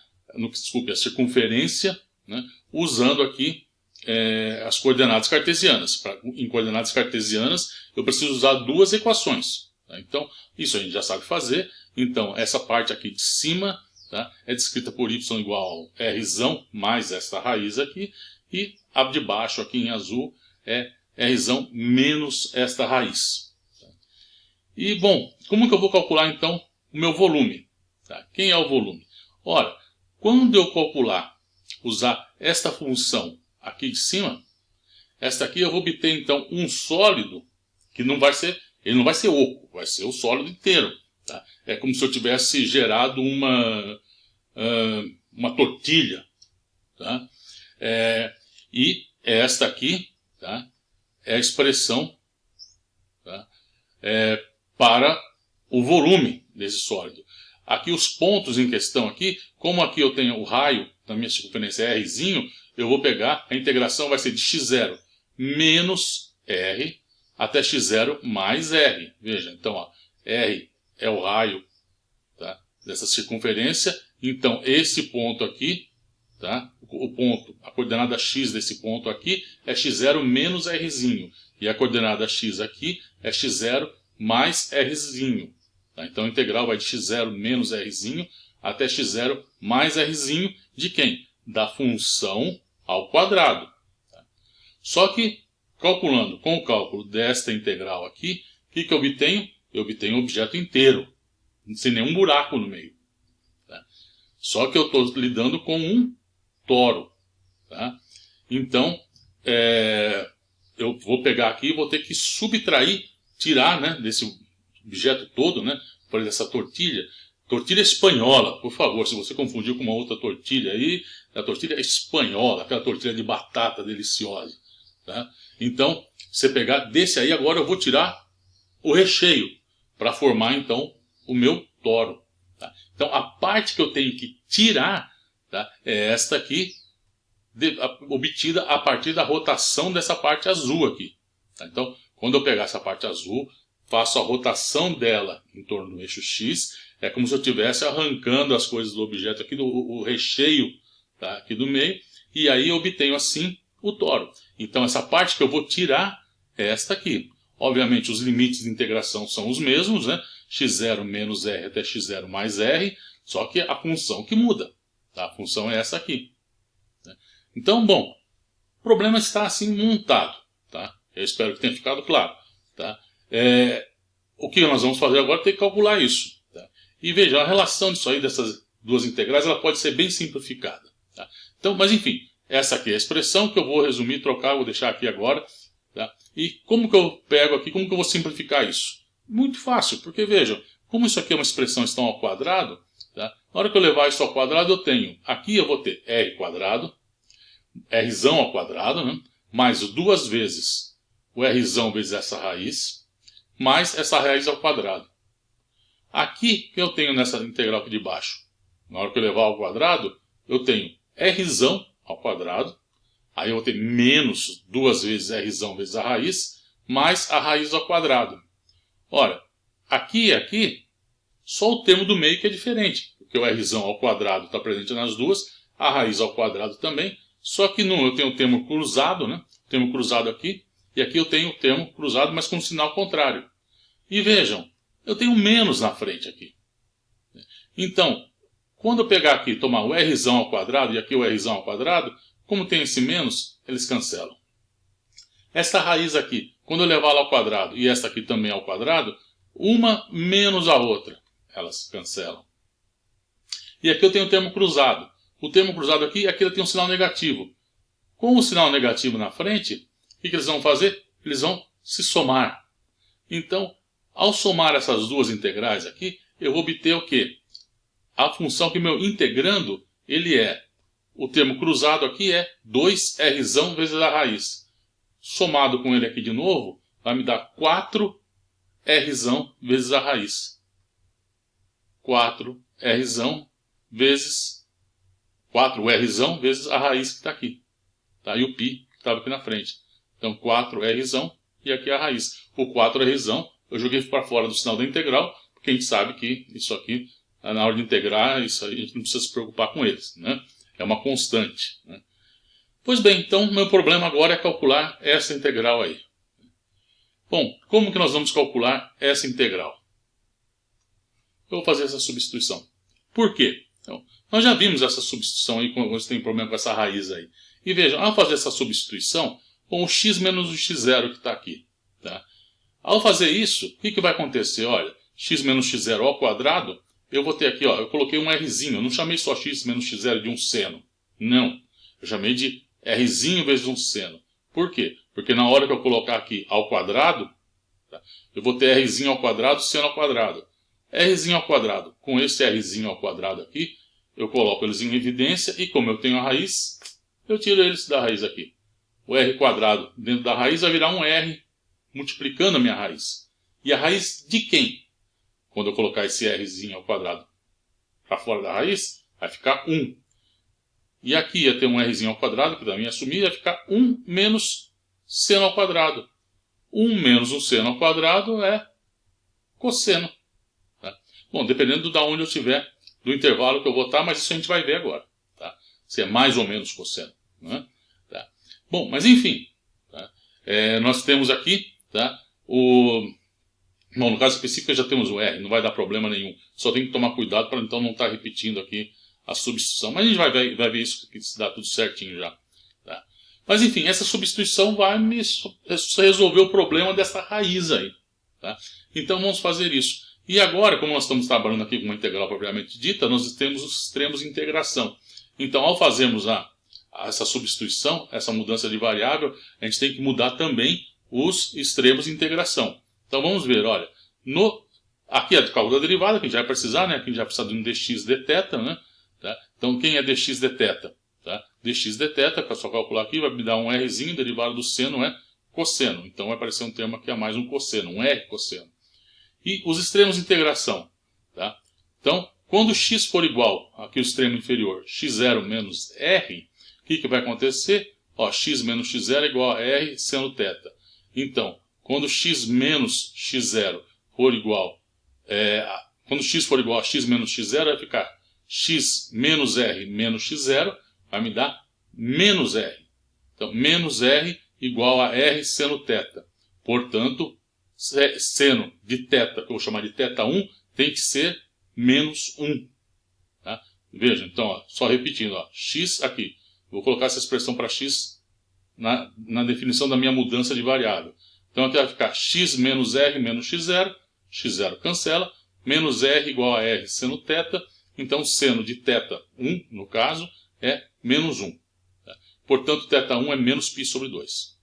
desculpe, a circunferência, né, usando aqui as coordenadas cartesianas. Em coordenadas cartesianas, eu preciso usar duas equações. Tá? Então, isso a gente já sabe fazer. Então, essa parte aqui de cima, tá, é descrita por y igual a r mais essa raiz aqui. E a de baixo aqui em azul é r menos esta raiz. Tá? E, bom, como que eu vou calcular então o meu volume? Tá? Quem é o volume? Ora, quando eu calcular, usar esta função aqui de cima, esta aqui eu vou obter então um sólido que ele não vai ser oco, vai ser o sólido inteiro. Tá? É como se eu tivesse gerado uma tortilha. Tá? E esta aqui, tá, é a expressão, tá, para o volume desse sólido. Aqui os pontos em questão aqui, como aqui eu tenho o raio da minha circunferência Rzinho, eu vou pegar, a integração vai ser de x0 menos R até x0 mais R. Veja, então, ó, R é o raio, tá, dessa circunferência. Então, esse ponto aqui, tá, a coordenada x desse ponto aqui é x0 menos Rzinho. E a coordenada x aqui é x0 mais Rzinho. Tá? Então, a integral vai de x0 menos Rzinho até x0 mais Rzinho de quem? Da função ao quadrado. Tá? Só que, calculando com o cálculo desta integral aqui, o que eu obtenho? Eu obtenho o objeto inteiro, sem nenhum buraco no meio. Tá? Só que eu estou lidando com um toro. Tá? Então, eu vou pegar aqui e vou ter que subtrair, tirar, né, desse objeto todo, né, por exemplo, essa tortilha. Tortilha espanhola, por favor, se você confundiu com uma outra tortilha aí, a tortilha espanhola, aquela tortilha de batata deliciosa. Tá? Então, você pegar desse aí, agora eu vou tirar o recheio, para formar então o meu toro. Tá? Então, a parte que eu tenho que tirar, tá, é esta aqui, obtida a partir da rotação dessa parte azul aqui. Tá? Então, quando eu pegar essa parte azul, faço a rotação dela em torno do eixo X, é como se eu estivesse arrancando as coisas do objeto aqui, o recheio, tá, aqui do meio, e aí eu obtenho assim o toro. Então essa parte que eu vou tirar é esta aqui. Obviamente os limites de integração são os mesmos, né? x0 menos R até x0 mais R, só que a função que muda. Tá? A função é essa aqui. Então, bom, o problema está assim montado. Tá? Eu espero que tenha ficado claro. Tá? O que nós vamos fazer agora é ter que calcular isso. Tá? E veja, a relação disso aí, dessas duas integrais, ela pode ser bem simplificada. Tá? Então, mas enfim, essa aqui é a expressão que eu vou resumir, trocar, vou deixar aqui agora. Tá? E como que eu pego aqui, como que eu vou simplificar isso? Muito fácil, porque vejam, como isso aqui é uma expressão estão ao quadrado, tá? Na hora que eu levar isso ao quadrado, eu tenho, aqui eu vou ter R quadrado, R ao quadrado, né? Mais duas vezes o R vezes essa raiz, mais essa raiz ao quadrado. Aqui, que eu tenho nessa integral aqui de baixo? Na hora que eu levar ao quadrado, eu tenho R ao quadrado, aí eu vou ter menos duas vezes R vezes a raiz, mais a raiz ao quadrado. Ora, aqui e aqui, só o termo do meio que é diferente, porque o R ao quadrado está presente nas duas, a raiz ao quadrado também, só que eu tenho o termo cruzado, né? O termo cruzado aqui, e aqui eu tenho o termo cruzado, mas com sinal contrário. E vejam, eu tenho menos na frente aqui. Então, quando eu pegar aqui e tomar o R ao quadrado e aqui o R ao quadrado, como tem esse menos, eles cancelam. Esta raiz aqui, quando eu levar ela ao quadrado e esta aqui também ao quadrado, uma menos a outra, elas cancelam. E aqui eu tenho o termo cruzado. O termo cruzado aqui tem um sinal negativo. Com o sinal negativo na frente, o que eles vão fazer? Eles vão se somar. Então, ao somar essas duas integrais aqui, eu vou obter o quê? A função que meu integrando, ele é, o termo cruzado aqui é 2R vezes a raiz. Somado com ele aqui de novo, vai me dar 4R vezes a raiz. 4R vezes 4R vezes a raiz que está aqui. Tá? E o π que estava aqui na frente. Então 4R e aqui a raiz. O 4R eu joguei para fora do sinal da integral, porque a gente sabe que isso aqui, na hora de integrar, isso aí, a gente não precisa se preocupar com eles. Né? É uma constante. Né? Pois bem, então meu problema agora é calcular essa integral aí. Bom, como que nós vamos calcular essa integral? Eu vou fazer essa substituição. Por quê? Então, nós já vimos essa substituição aí quando você tem problema com essa raiz aí. E vejam, ao fazer essa substituição, com o x menos o x0 que está aqui. Tá? Ao fazer isso, o que vai acontecer? Olha, x menos x0 ao quadrado, eu vou ter aqui, ó, eu coloquei um rzinho, eu não chamei só x menos x0 de um seno. Não, eu chamei de rzinho vezes um seno. Por quê? Porque na hora que eu colocar aqui ao quadrado, tá, eu vou ter rzinho ao quadrado, seno ao quadrado. Rzinho ao quadrado, com esse rzinho ao quadrado aqui, eu coloco eles em evidência e como eu tenho a raiz, eu tiro eles da raiz aqui. O r quadrado dentro da raiz vai virar um r multiplicando a minha raiz. E a raiz de quem? Quando eu colocar esse rzinho ao quadrado para fora da raiz, vai ficar 1. E aqui ia ter um rzinho ao quadrado, que também assumir, vai ficar 1 menos seno ao quadrado. 1 menos um seno ao quadrado é cosseno. Tá? Bom, dependendo de onde eu estiver, do intervalo que eu vou estar, mas isso a gente vai ver agora. Tá? Se é mais ou menos cosseno. Né? Tá? Bom, mas enfim, tá? Nós temos aqui, tá? Bom, no caso específico já temos o R, não vai dar problema nenhum. Só tem que tomar cuidado para então não estar repetindo aqui a substituição. Mas a gente vai ver isso, que se dá tudo certinho já. Tá? Mas enfim, essa substituição vai me resolver o problema dessa raiz aí. Tá? Então vamos fazer isso. E agora, como nós estamos trabalhando aqui com uma integral propriamente dita, nós temos os extremos de integração. Então, ao fazermos essa substituição, essa mudança de variável, a gente tem que mudar também os extremos de integração. Então vamos ver, olha, aqui é o cálculo da derivada, que a gente vai precisar, né? Aqui a gente vai precisar de um dx dθ, né? Tá? Então quem é dx dθ? Tá? Dx dθ, que é só calcular aqui, vai me dar um rzinho, derivado do seno é cosseno. Então vai aparecer um termo aqui a mais, um cosseno, um r cosseno. E os extremos de integração. Tá? Então, quando x for igual, aqui o extremo inferior, x0 menos r, o que vai acontecer? Ó, x menos x0 é igual a r seno θ. Então, quando x menos x0 for igual, quando x for igual a x menos x0, vai ficar x menos r menos x0, vai me dar menos r. Então, menos r igual a r seno θ. Portanto, seno de θ, que eu vou chamar de θ1, tem que ser menos 1. Tá? Veja, então, ó, só repetindo, ó, x aqui. Vou colocar essa expressão para x na definição da minha mudança de variável. Então aqui vai ficar x menos r menos x0, x0 cancela, menos r igual a r seno θ, então seno de θ1, no caso, é menos 1. Tá? Portanto, θ1 é menos π sobre 2.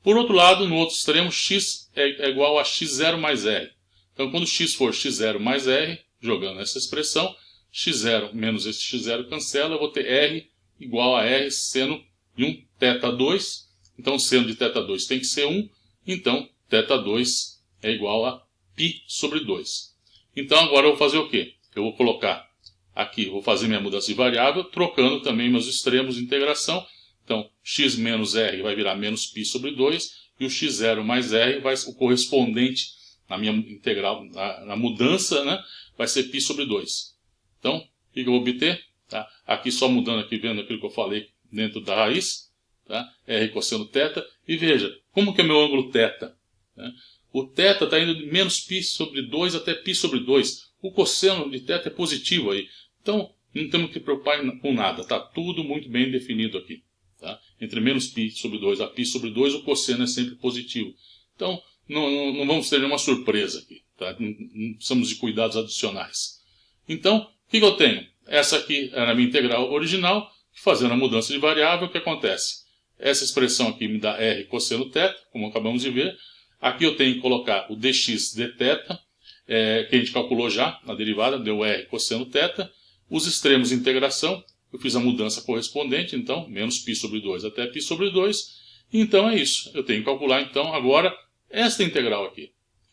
Por outro lado, no outro extremo, x é igual a x0 mais r. Então, quando x for x0 mais r, jogando essa expressão, x0 menos esse x0 cancela, eu vou ter r igual a r seno de um θ2. Então, seno de θ2 tem que ser 1. Então, θ2 é igual a π sobre 2. Então, agora eu vou fazer o quê? Eu vou colocar aqui, vou fazer minha mudança de variável, trocando também meus extremos de integração. Então, x menos r vai virar menos π sobre 2. E o x0 mais r, o correspondente na minha integral, na mudança, né, vai ser π sobre 2. Então, o que eu vou obter? Tá? Aqui só mudando, aqui vendo aquilo que eu falei dentro da raiz. Tá? R cosseno θ. E veja, como que é meu ângulo θ? Né? O θ está indo de menos π sobre 2 até π sobre 2. O cosseno de θ é positivo aí. Então, não temos que preocupar com nada. Está tudo muito bem definido aqui. Tá? Entre menos π sobre 2 a π sobre 2, o cosseno é sempre positivo. Então, não vamos ter nenhuma surpresa aqui. Tá? Não precisamos de cuidados adicionais. Então, o que eu tenho? Essa aqui era a minha integral original. Fazendo a mudança de variável, o que acontece? Essa expressão aqui me dá r cosseno θ, como acabamos de ver. Aqui eu tenho que colocar o dx dθ, que a gente calculou já na derivada, deu r cosseno θ. Os extremos de integração, eu fiz a mudança correspondente, então, menos π sobre 2 até π sobre 2. Então é isso. Eu tenho que calcular, então, agora, esta integral aqui.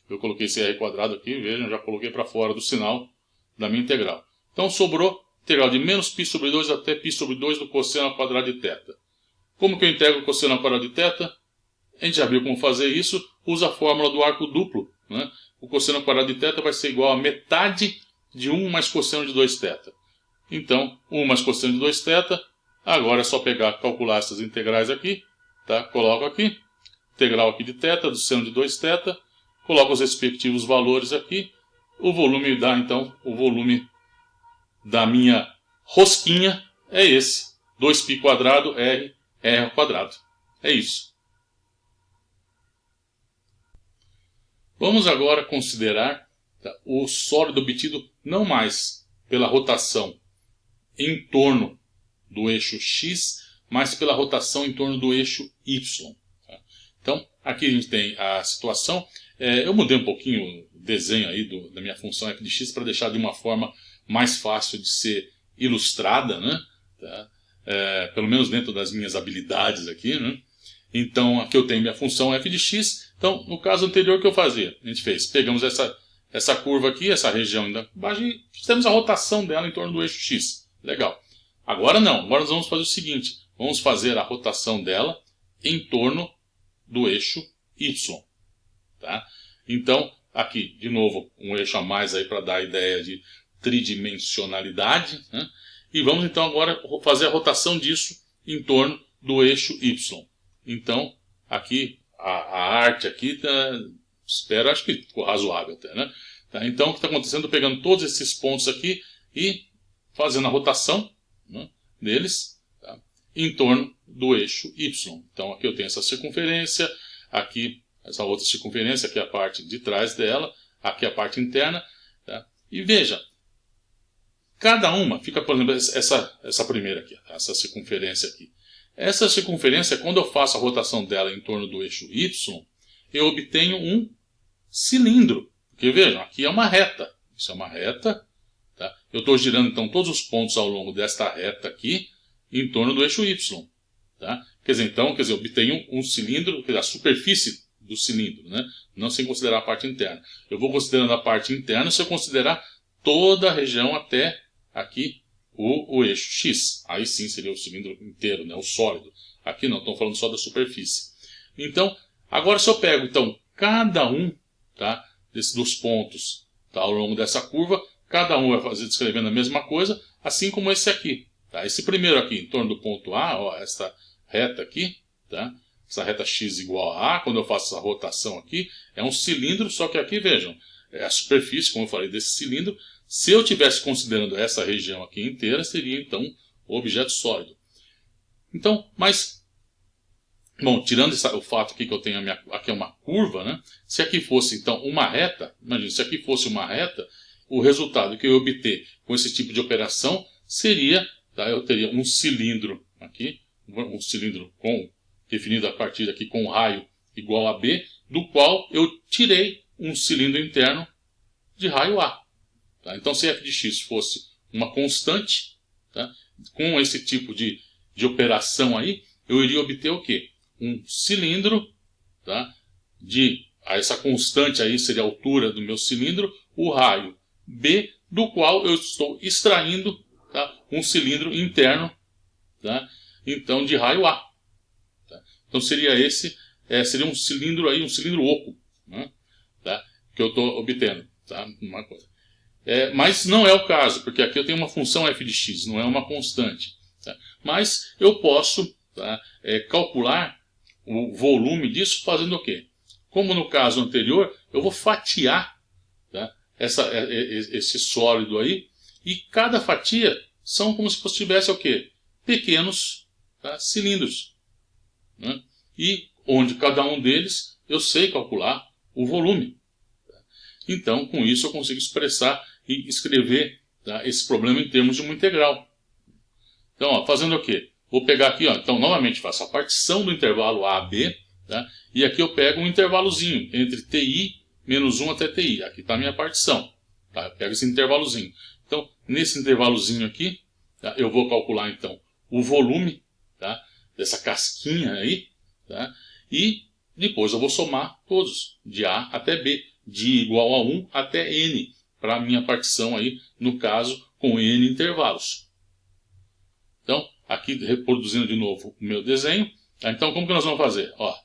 Eu coloquei esse r quadrado aqui, vejam, já coloquei para fora do sinal da minha integral. Então sobrou integral de menos π sobre 2 até π sobre 2 do cosseno ao quadrado de θ. Como que eu integro o cosseno ao quadrado de θ? A gente já viu como fazer isso, usa a fórmula do arco duplo. Né? O cosseno ao quadrado de θ vai ser igual a metade de 1 mais cosseno de 2θ. Então, 1 mais cosseno de 2θ Agora é só pegar, calcular essas integrais aqui, tá? Coloco aqui, integral aqui de θ, do seno de 2θ, coloco os respectivos valores aqui, o volume dá, então, o volume da minha rosquinha é esse, 2π² r² É isso. Vamos agora considerar, tá, o sólido obtido não mais pela rotação em torno do eixo x, mas pela rotação em torno do eixo y. Tá? Então, aqui a gente tem a situação. Eu mudei um pouquinho o desenho aí da minha função f de x para deixar de uma forma mais fácil de ser ilustrada, né? Tá? Pelo menos dentro das minhas habilidades aqui, né? Então, aqui eu tenho minha função f de x. Então, no caso anterior, o que eu fazia? A gente pegamos essa curva aqui, essa região da base, e fizemos a rotação dela em torno do eixo x. Legal. Agora não, agora nós vamos fazer o seguinte, vamos fazer a rotação dela em torno do eixo y. Tá? Então, aqui, de novo, um eixo a mais aí para dar a ideia de tridimensionalidade, né? E vamos então agora fazer a rotação disso em torno do eixo y. Então, aqui, a arte aqui, espero, acho que ficou razoável até, né? Tá? Então, o que está acontecendo? Pegando todos esses pontos aqui e fazendo a rotação, né, deles, tá, em torno do eixo y. Então, aqui eu tenho essa circunferência, aqui essa outra circunferência, aqui a parte de trás dela, aqui a parte interna. Tá? E veja, cada uma fica, por exemplo, essa primeira aqui, essa circunferência aqui. Essa circunferência, quando eu faço a rotação dela em torno do eixo y, eu obtenho um cilindro. Porque vejam, aqui é uma reta. Isso é uma reta. Tá? Eu estou girando então todos os pontos ao longo desta reta aqui em torno do eixo y. Tá? Quer dizer, eu obtenho um cilindro, quer dizer, a superfície do cilindro, né? Não sem considerar a parte interna. Eu vou considerando a parte interna se eu considerar toda a região até aqui o eixo x. Aí sim seria o cilindro inteiro, né? O sólido. Aqui não, estamos falando só da superfície. Então, agora se eu pego então, cada um, tá, dos pontos, tá, ao longo dessa curva, cada um vai fazer descrevendo a mesma coisa, assim como esse aqui. Tá? Esse primeiro aqui, em torno do ponto A, ó, essa reta aqui, tá? Essa reta x igual a A, quando eu faço essa rotação aqui, é um cilindro, só que aqui, vejam, é a superfície, como eu falei, desse cilindro. Se eu estivesse considerando essa região aqui inteira, seria então o objeto sólido. Então, mas, bom, tirando o fato aqui que eu tenho aqui é uma curva, né? Se aqui fosse então uma reta, imagine, se aqui fosse uma reta, o resultado que eu obter com esse tipo de operação seria, tá, eu teria um cilindro aqui, um cilindro definido a partir daqui com um raio igual a B, do qual eu tirei um cilindro interno de raio A. Tá? Então, se f de x fosse uma constante, tá, com esse tipo de operação aí, eu iria obter o quê? Um cilindro, tá, essa constante aí seria a altura do meu cilindro, o raio B, do qual eu estou extraindo, tá, um cilindro interno, tá, então de raio A. Tá? Então seria seria um cilindro aí, um cilindro oco, né, tá, que eu estou obtendo. Tá? Uma coisa. Mas não é o caso, porque aqui eu tenho uma função f de x, não é uma constante. Tá? Mas eu posso, tá, calcular o volume disso fazendo o quê? Como no caso anterior, eu vou fatiar, tá, esse sólido aí, e cada fatia são como se fosse tivesse o quê? Pequenos, tá, cilindros. Né? E onde cada um deles eu sei calcular o volume. Então, com isso eu consigo expressar e escrever, tá, esse problema em termos de uma integral. Então, ó, fazendo o quê? Vou pegar aqui, ó, então novamente faço a partição do intervalo A a B, tá, e aqui eu pego um intervalozinho entre TI menos 1 até TI. Aqui está a minha partição. Tá, eu pego esse intervalozinho. Então, nesse intervalozinho aqui, tá, eu vou calcular então o volume, tá, dessa casquinha aí, tá, e depois eu vou somar todos, de A até B, de igual a 1 até N, para a minha partição aí, no caso, com N intervalos. Então, aqui reproduzindo de novo o meu desenho. Tá? Então, como que nós vamos fazer? Ó,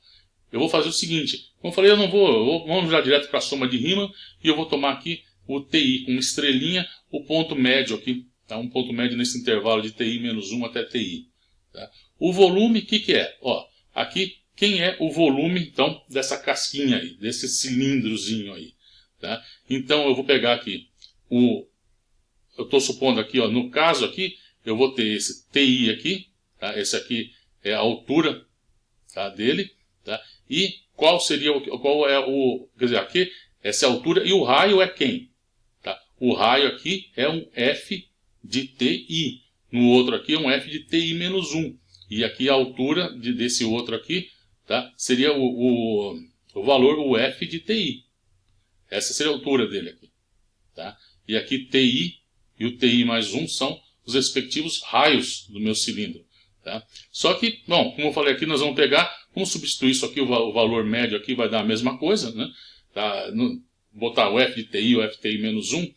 eu vou fazer o seguinte, como eu falei, vamos já direto para a soma de Riemann, e eu vou tomar aqui o TI com uma estrelinha, o ponto médio aqui, tá? Um ponto médio nesse intervalo de TI menos 1 até TI. Tá? O volume, o que é? Ó, aqui, quem é o volume, então, dessa casquinha aí, desse cilindrozinho aí? Tá? Então, eu vou pegar aqui, eu estou supondo aqui, ó, no caso aqui, eu vou ter esse TI aqui, tá? Esse aqui é a altura, tá, dele, tá? E qual é o, quer dizer, aqui, essa é a altura, e o raio é quem? Tá? O raio aqui é um F de TI, no outro aqui é um F de TI menos 1, e aqui a altura desse outro aqui, tá? Seria o valor, o F de TI, essa seria a altura dele aqui, tá? E aqui TI e o TI mais 1 são os respectivos raios do meu cilindro. Tá? Só que, bom, como eu falei aqui, nós vamos pegar, vamos substituir isso aqui, o valor médio aqui vai dar a mesma coisa, né? Tá? Botar o F de TI, o FTI menos 1,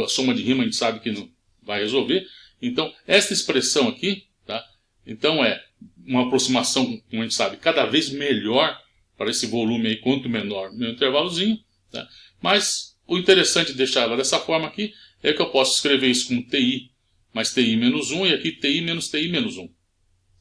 a soma de rima a gente sabe que não vai resolver. Então, essa expressão aqui, tá? Então é uma aproximação, como a gente sabe, cada vez melhor para esse volume aí, quanto menor meu intervalozinho. Tá? Mas o interessante de deixar ela dessa forma aqui é que eu posso escrever isso como TI mais TI menos 1 e aqui TI menos 1.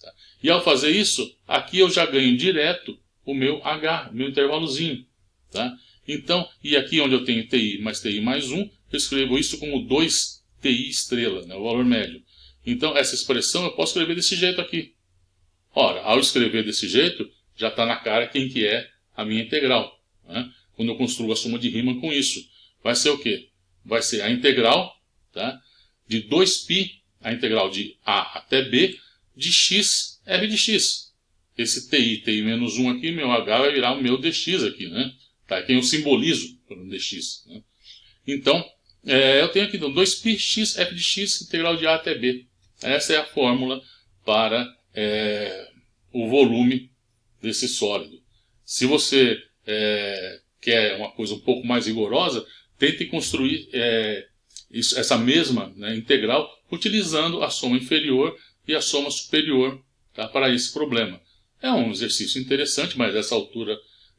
Tá? E ao fazer isso, aqui eu já ganho direto o meu H, meu intervalozinho. Tá? Então, e aqui onde eu tenho TI mais 1, eu escrevo isso como 2TI estrela, né, o valor médio. Então, essa expressão eu posso escrever desse jeito aqui. Ora, ao escrever desse jeito, já está na cara quem que é a minha integral. Né? Quando eu construo a soma de rima com isso, vai ser o quê? Vai ser a integral, tá? De 2π, a integral de A até B, de x, f de x. Esse TI menos 1 aqui, meu H vai virar o meu dx aqui, né? Tá? Quem eu simbolizo pelo dx. Né? Então, eu tenho aqui então, 2π x, f de x, integral de A até B. Essa é a fórmula para o volume desse sólido. Se você quer uma coisa um pouco mais rigorosa, tente construir essa mesma, né, integral utilizando a soma inferior e a soma superior, tá, para esse problema. É um exercício interessante, mas nessa altura,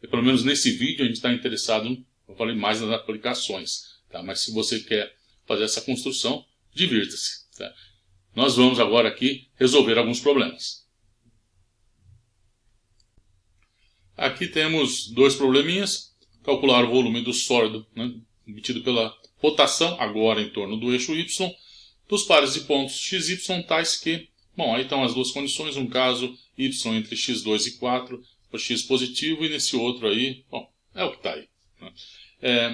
pelo menos nesse vídeo, a gente está interessado, eu falei, mais nas aplicações. Tá? Mas se você quer fazer essa construção, divirta-se. Tá? Nós vamos agora aqui resolver alguns problemas. Aqui temos dois probleminhas. Calcular o volume do sólido, né, obtido pela rotação, agora em torno do eixo Y, dos pares de pontos x e y tais que, bom, aí estão as duas condições, um caso y entre x2 e 4, o x positivo, e nesse outro aí, bom, é o que está aí. Né?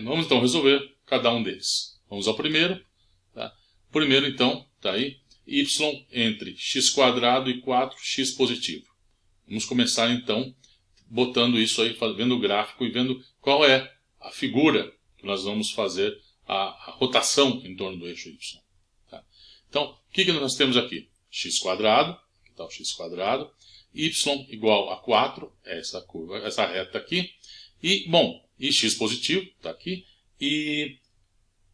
Vamos então resolver cada um deles. Vamos ao primeiro. Tá? O primeiro então, está aí, y entre x² e 4x positivo. Vamos começar então botando isso aí, vendo o gráfico e vendo qual é a figura que nós vamos fazer a rotação em torno do eixo y. Tá? Então, o que nós temos aqui? x², que está o x², y igual a 4, essa curva, essa reta aqui, e, bom, e x positivo, está aqui, e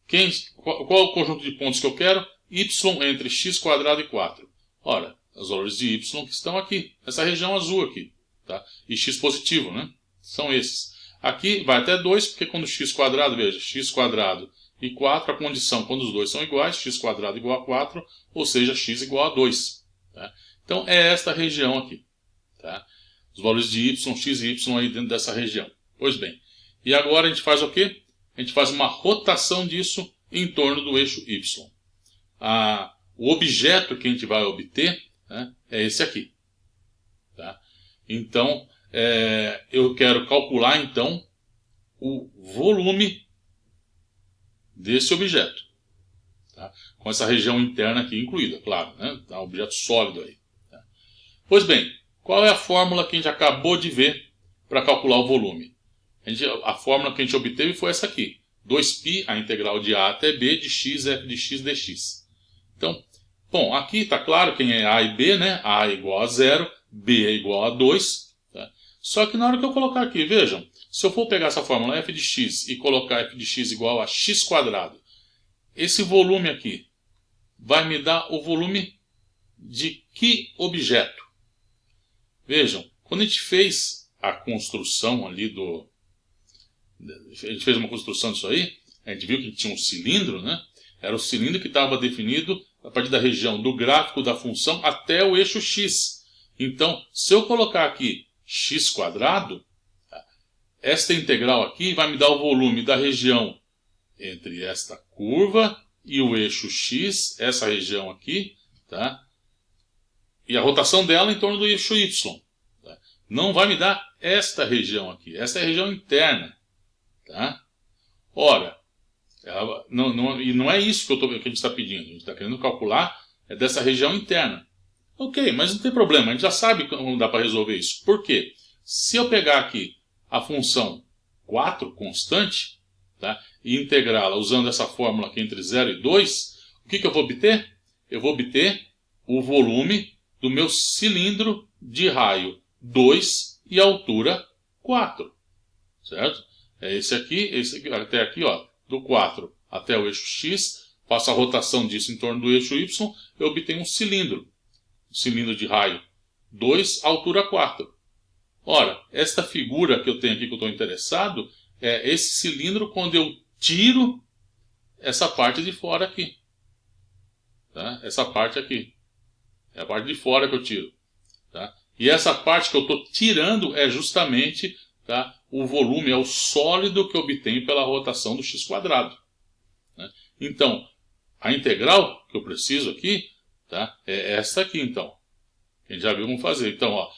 qual é o conjunto de pontos que eu quero? Y entre x² e 4. Ora, os valores de y que estão aqui, nessa região azul aqui. Tá? E x positivo, né? São esses. Aqui vai até 2, porque quando x², veja, x² e 4, a condição quando os dois são iguais, x² igual a 4, ou seja, x igual a 2. Tá? Então é esta região aqui. Tá? Os valores de y, x e y aí dentro dessa região. Pois bem, e agora a gente faz o quê? A gente faz uma rotação disso em torno do eixo y. O objeto que a gente vai obter, né, é esse aqui. Tá? Então, eu quero calcular então o volume desse objeto. Tá? Com essa região interna aqui incluída, claro. Né? Tá, um objeto sólido aí. Tá? Pois bem, qual é a fórmula que a gente acabou de ver para calcular o volume? A fórmula que a gente obteve foi essa aqui. 2π, a integral de A até B, de x, f de x, dx. Então, bom, aqui está claro quem é A e B, né? A é igual a 0, B é igual a 2. Tá? Só que na hora que eu colocar aqui, vejam, se eu for pegar essa fórmula f de x e colocar f de x igual a x², esse volume aqui vai me dar o volume de que objeto? Vejam, quando a gente fez a construção ali a gente fez uma construção disso aí, a gente viu que tinha um cilindro, né? Era o cilindro que estava definido a partir da região do gráfico da função até o eixo x. Então, se eu colocar aqui x², esta integral aqui vai me dar o volume da região entre esta curva e o eixo x, essa região aqui, tá? E a rotação dela em torno do eixo y. Tá? Não vai me dar esta região aqui. Esta é a região interna. Tá? Ora, não é isso que a gente está pedindo. A gente está querendo calcular dessa região interna. Ok, mas não tem problema. A gente já sabe como dá para resolver isso. Por quê? Se eu pegar aqui a função 4 constante, tá? E integrá-la usando essa fórmula aqui entre 0 e 2, o que eu vou obter? Eu vou obter o volume do meu cilindro de raio 2 e altura 4. Certo? É esse aqui até aqui, ó, do 4 até o eixo x, faço a rotação disso em torno do eixo y, eu obtenho um cilindro de raio 2, altura 4. Ora, esta figura que eu tenho aqui que eu estou interessado é esse cilindro quando eu tiro essa parte de fora aqui. Tá? Essa parte aqui. É a parte de fora que eu tiro. Tá? E essa parte que eu estou tirando é justamente, tá, o volume, é o sólido que eu obtenho pela rotação do x². Né? Então, a integral que eu preciso aqui, tá, é essa aqui, então. A gente já viu como fazer. Então, ó,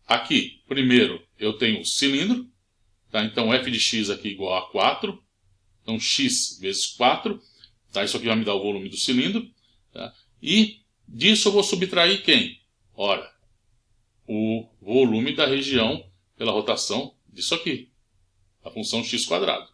aqui, primeiro, eu tenho o cilindro. Tá? Então, f de x aqui igual a 4. Então, x vezes 4. Tá? Isso aqui vai me dar o volume do cilindro. Tá? E disso eu vou subtrair quem? Ora, o volume da região pela rotação disso aqui. A função x².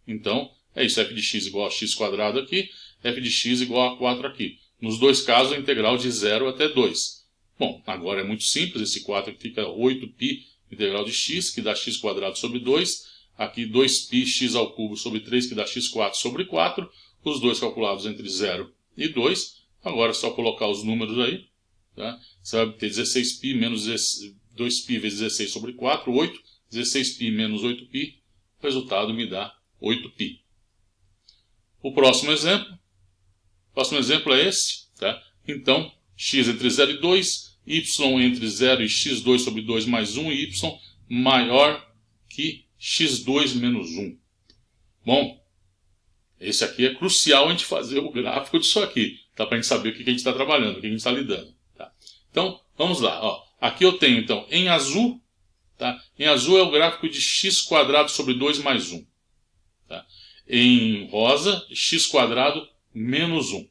Então, é isso. f de x igual a x² aqui. F de x igual a 4 aqui. Nos dois casos, a integral de 0 até 2. Bom, agora é muito simples. Esse 4 aqui fica 8π integral de x, que dá x² sobre 2. Aqui 2π x ao cubo sobre 3, que dá x4 sobre 4. Os dois calculados entre 0 e 2. Agora é só colocar os números aí. Tá? Você vai ter 16π menos 2π vezes 16 sobre 4, 8. 16π menos 8π. O resultado me dá 8π. O próximo exemplo é esse. Tá? Então, x entre 0 e 2, y entre 0 e x2 sobre 2 mais 1, e y maior que x2 menos 1. Bom, esse aqui é crucial a gente fazer o gráfico disso aqui, tá? Para a gente saber o que a gente está trabalhando, o que a gente está lidando. Tá? Então, vamos lá. Ó. Aqui eu tenho, então, em azul, tá? Em azul é o gráfico de x² sobre 2 mais 1. Tá? Em rosa, x² menos 1.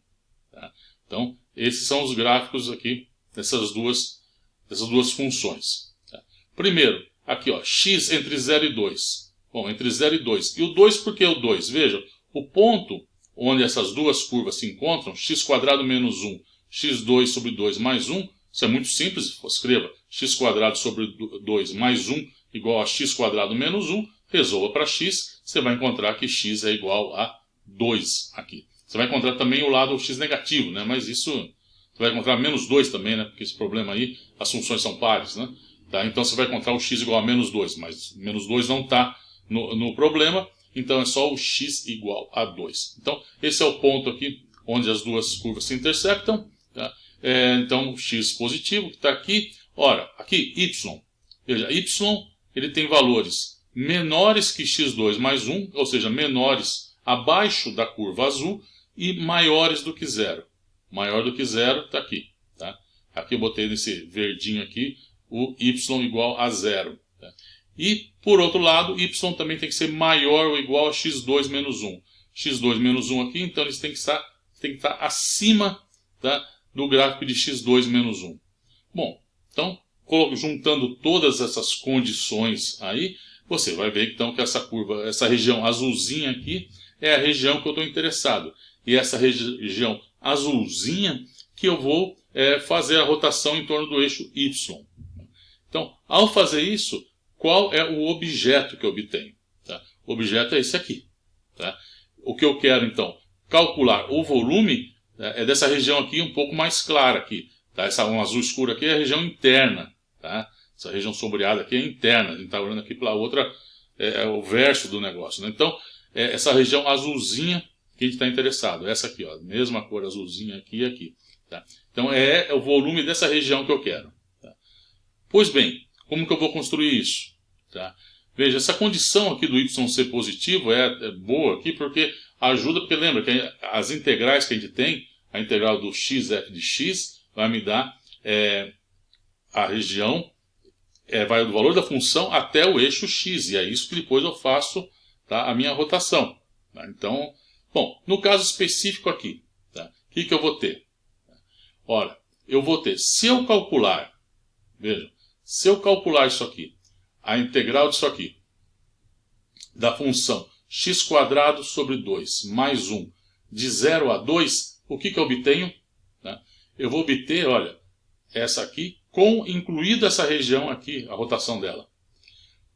Tá? Então, esses são os gráficos aqui dessas duas funções. Tá? Primeiro, aqui, ó, x entre 0 e 2. Bom, entre 0 e 2. E o 2, por que o 2? Veja, o ponto onde essas duas curvas se encontram, x² menos 1, x2 sobre 2 mais 1, isso é muito simples, escreva x² sobre 2 mais 1 igual a x² menos 1, resolva para x, você vai encontrar que x é igual a 2 aqui. Você vai encontrar também o lado x negativo, né? Mas isso, você vai encontrar menos 2 também, né? Porque esse problema aí, as funções são pares, né? Tá? Então você vai encontrar o x igual a menos 2, mas menos 2 não está no problema, então é só o x igual a 2. Então, esse é o ponto aqui onde as duas curvas se intersectam. Tá? Então, x positivo, que está aqui. Ora, aqui, y. Veja, y ele tem valores menores que x2 mais 1, ou seja, menores abaixo da curva azul e maiores do que 0. Maior do que 0 está aqui. Tá? Aqui eu botei nesse verdinho aqui o y igual a 0. Tá? E, por outro lado, y também tem que ser maior ou igual a x2 menos 1. x2 menos 1 aqui, então eles têm que estar acima, tá, do gráfico de x2 menos 1. Bom, então, juntando todas essas condições aí, você vai ver então que essa curva, essa região azulzinha aqui, é a região que eu estou interessado. E essa região azulzinha que eu vou fazer a rotação em torno do eixo y. Então, ao fazer isso, qual é o objeto que eu obtenho? Tá? O objeto é esse aqui. Tá? O que eu quero, então, calcular o volume é dessa região aqui um pouco mais clara aqui. Tá? Essa um azul escuro aqui é a região interna. Tá? Essa região sombreada aqui é interna. A gente está olhando aqui para a outra, é o verso do negócio. Né? Então, essa região azulzinha que a gente está interessado. Essa aqui, ó, mesma cor azulzinha aqui e aqui. Tá? Então é o volume dessa região que eu quero. Tá? Pois bem, como que eu vou construir isso? Tá? Veja, essa condição aqui do y ser positivo é boa aqui porque ajuda, porque lembra que as integrais que a gente tem, a integral do x f de x, vai me dar a região, vai do valor da função até o eixo x, e é isso que depois eu faço, tá, a minha rotação. Tá? Então, bom, no caso específico aqui, tá, o que eu vou ter? Ora, eu vou ter, se eu calcular, veja, se eu calcular isso aqui, a integral disso aqui, da função x² sobre 2 mais 1, de 0 a 2, o que eu obtenho? Tá? Eu vou obter, olha, essa aqui, incluída essa região aqui, a rotação dela.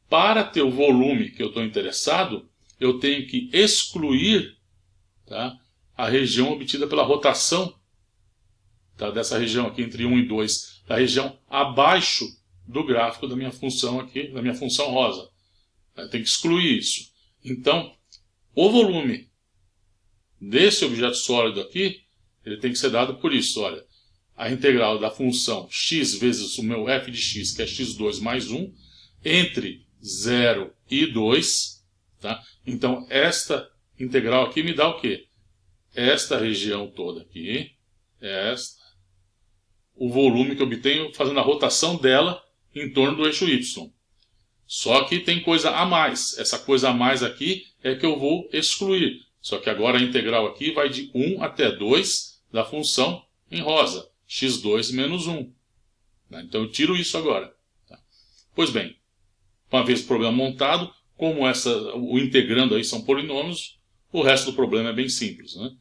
Para ter o volume que eu estou interessado, eu tenho que excluir, tá, a região obtida pela rotação, tá, dessa região aqui entre 1 e 2, da região abaixo do gráfico da minha função aqui, da minha função rosa. Eu tenho que excluir isso. Então, o volume desse objeto sólido aqui, ele tem que ser dado por isso, olha. A integral da função x vezes o meu f de x, que é x2 mais 1, entre 0 e 2. Tá? Então, esta integral aqui me dá o quê? Esta região toda aqui, o volume que eu obtenho fazendo a rotação dela em torno do eixo y. Só que tem coisa a mais. Essa coisa a mais aqui é que eu vou excluir. Só que agora a integral aqui vai de 1 até 2 da função em rosa. x2 menos 1. Então eu tiro isso agora. Pois bem, uma vez o problema montado, como o integrando aí são polinômios, o resto do problema é bem simples. Né?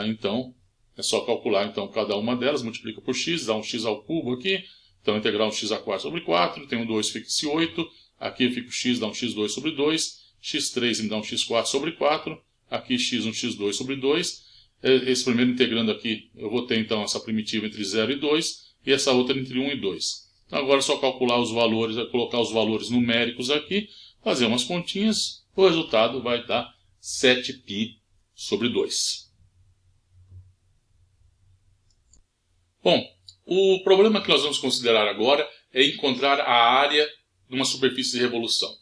Então é só calcular então, cada uma delas, multiplica por x, dá um x ao cubo aqui. Então integral 1x² sobre 4, tem um 2, fica esse 8. Aqui fica o x, dá um x2 sobre 2. x3 me dá um x4 sobre 4. Aqui x, um x2 sobre 2. Esse primeiro integrando aqui, eu vou ter então essa primitiva entre 0 e 2. E essa outra entre 1 e 2. Então agora é só calcular os valores, colocar os valores numéricos aqui, fazer umas continhas. O resultado vai dar 7π sobre 2. Bom, o problema que nós vamos considerar agora é encontrar a área de uma superfície de revolução.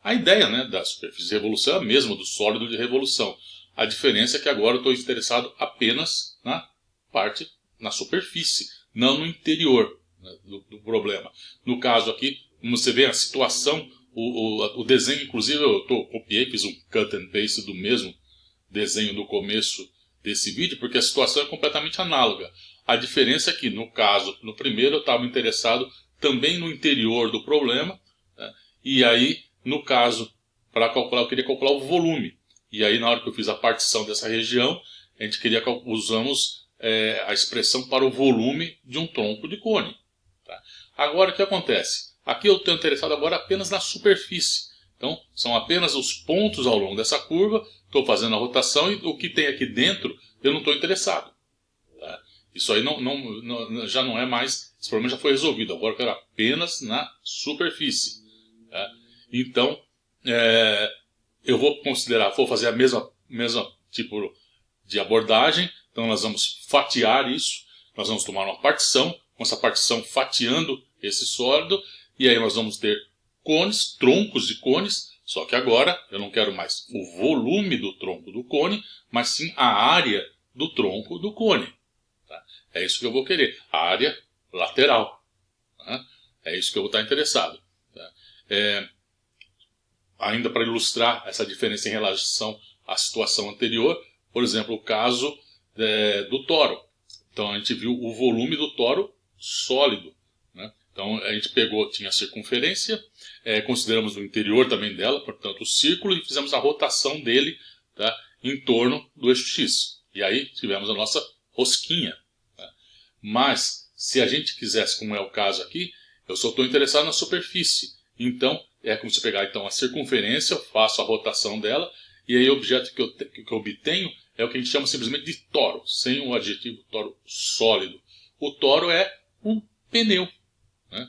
A ideia, né, da superfície de revolução é a mesma do sólido de revolução. A diferença é que agora eu estou interessado apenas na superfície, não no interior, né, do problema. No caso aqui, como você vê a situação, o desenho, inclusive eu copiei, fiz um cut and paste do mesmo desenho do começo desse vídeo, porque a situação é completamente análoga. A diferença é que, no caso, no primeiro eu estava interessado também no interior do problema, né? E aí, no caso, para calcular, eu queria calcular o volume. E aí, na hora que eu fiz a partição dessa região, a gente usamos a expressão para o volume de um tronco de cone. Tá? Agora, o que acontece? Aqui eu estou interessado agora apenas na superfície. Então, são apenas os pontos ao longo dessa curva, estou fazendo a rotação e o que tem aqui dentro eu não estou interessado. Tá? Isso aí já não é mais, esse problema já foi resolvido, agora eu quero apenas na superfície. Tá? Então, eu vou fazer a mesma tipo de abordagem, então nós vamos fatiar isso, nós vamos tomar uma partição, com essa partição fatiando esse sólido, e aí nós vamos ter cones, troncos de cones, só que agora eu não quero mais o volume do tronco do cone, mas sim a área do tronco do cone. Tá? É isso que eu vou querer, a área lateral. Tá? É isso que eu vou estar interessado. Tá? Ainda para ilustrar essa diferença em relação à situação anterior, por exemplo, o caso do toro. Então a gente viu o volume do toro sólido. Né? Então a gente tinha a circunferência, consideramos o interior também dela, portanto o círculo, e fizemos a rotação dele, tá, em torno do eixo X. E aí tivemos a nossa rosquinha. Tá? Mas se a gente quisesse, como é o caso aqui, eu só estou interessado na superfície. Então é como se pegar então, a circunferência, eu faço a rotação dela, e aí o objeto que eu obtenho é o que a gente chama simplesmente de toro, sem o adjetivo toro sólido. O toro é um pneu. Né?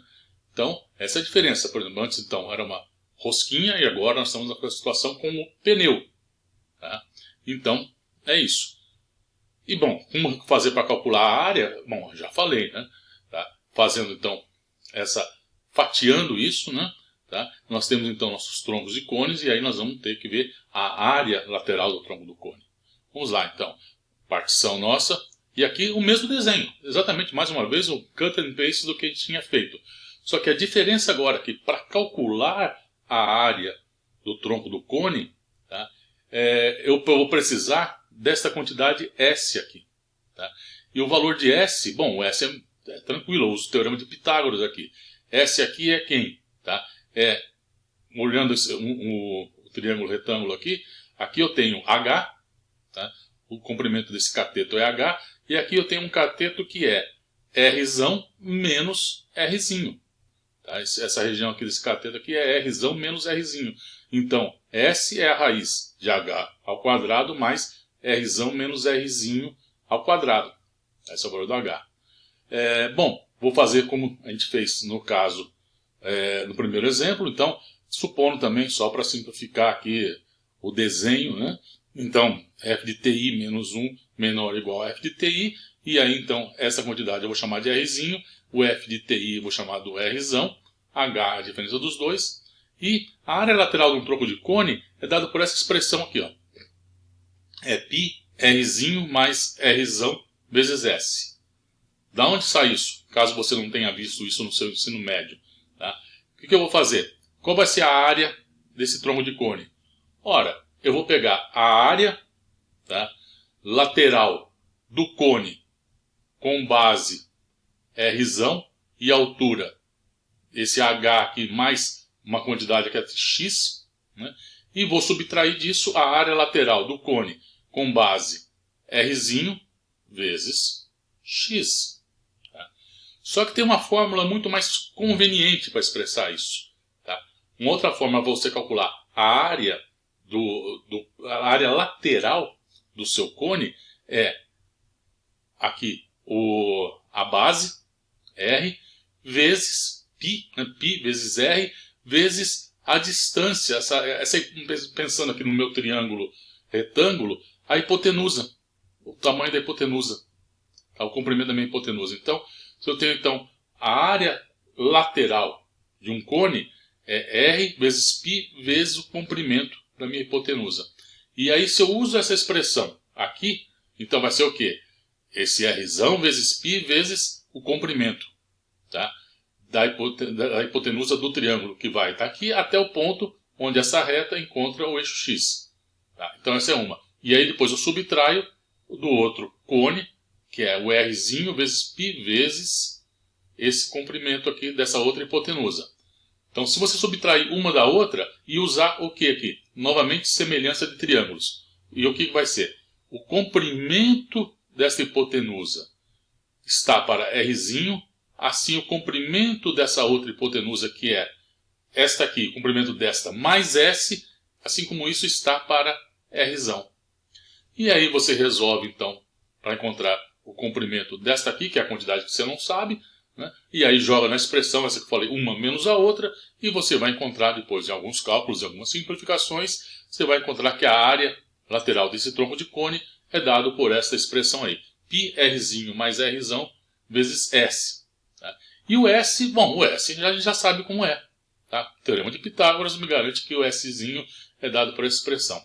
Então, essa é a diferença. Por exemplo, antes então era uma rosquinha e agora nós estamos na situação com o pneu. Tá? Então, é isso. E bom, como fazer para calcular a área? Bom, já falei, né? Tá? Fazendo então fatiando isso, né? Tá? Nós temos então nossos troncos de cones e aí nós vamos ter que ver a área lateral do tronco do cone. Vamos lá então, partição nossa, e aqui o mesmo desenho, exatamente mais uma vez o cut and paste do que a gente tinha feito. Só que a diferença agora é que para calcular a área do tronco do cone, tá? Eu vou precisar desta quantidade S aqui. Tá? E o valor de S, bom, o S é tranquilo, eu uso o teorema de Pitágoras aqui. S aqui é quem? Tá? Olhando o triângulo retângulo aqui eu tenho H, tá? O comprimento desse cateto é H, e aqui eu tenho um cateto que é Rzão menos Rzinho. Tá? Essa região aqui desse cateto aqui é Rzão menos Rzinho. Então, S é a raiz de H ao quadrado mais Rzão menos Rzinho ao quadrado. Esse é o valor do H. Bom, vou fazer como a gente fez no caso, no primeiro exemplo. Então, supondo também, só para simplificar aqui o desenho, né? Então, f de TI menos 1 menor ou igual a f de TI. E aí, então, essa quantidade eu vou chamar de Rzinho. O f de TI eu vou chamar do Rzão. H é a diferença dos dois. E a área lateral de um tronco de cone é dada por essa expressão aqui, ó. É π Rzinho mais Rzão vezes S. Da onde sai isso? Caso você não tenha visto isso no seu ensino médio. Tá? O que eu vou fazer? Qual vai ser a área desse tronco de cone? Ora, eu vou pegar a área, tá, lateral do cone com base Rzão e altura. Esse H aqui mais uma quantidade que é x, né, e vou subtrair disso a área lateral do cone com base Rzinho vezes x. Tá? Só que tem uma fórmula muito mais conveniente para expressar isso. Tá? Uma outra forma para você calcular a área, a área lateral do seu cone é aqui a base, R, vezes π, né, π vezes R, vezes a distância, pensando aqui no meu triângulo retângulo, a hipotenusa, o tamanho da hipotenusa, tá, o comprimento da minha hipotenusa. Então, se eu tenho então a área lateral de um cone, é R vezes π vezes o comprimento da minha hipotenusa. E aí, se eu uso essa expressão aqui, então vai ser o quê? Esse Rzão vezes π vezes o comprimento, tá? da hipotenusa do triângulo, que vai daqui até o ponto onde essa reta encontra o eixo X. Tá? Então essa é uma. E aí depois eu subtraio do outro cone, que é o Rzinho vezes π vezes esse comprimento aqui dessa outra hipotenusa. Então se você subtrair uma da outra e usar o que aqui? Novamente semelhança de triângulos. E o que vai ser? O comprimento desta hipotenusa está para Rzinho, assim o comprimento dessa outra hipotenusa, que é esta aqui, o comprimento desta mais S, assim como isso está para Rzão. E aí você resolve então para encontrar o comprimento desta aqui, que é a quantidade que você não sabe, né? E aí joga na expressão, essa que eu falei, uma menos a outra, e você vai encontrar depois, em alguns cálculos, em algumas simplificações, você vai encontrar que a área lateral desse tronco de cone é dado por esta expressão aí, πRzinho mais Rzão vezes S. Tá? E o S, bom, o S a gente já sabe como é. Tá? O teorema de Pitágoras me garante que o Szinho é dado por essa expressão.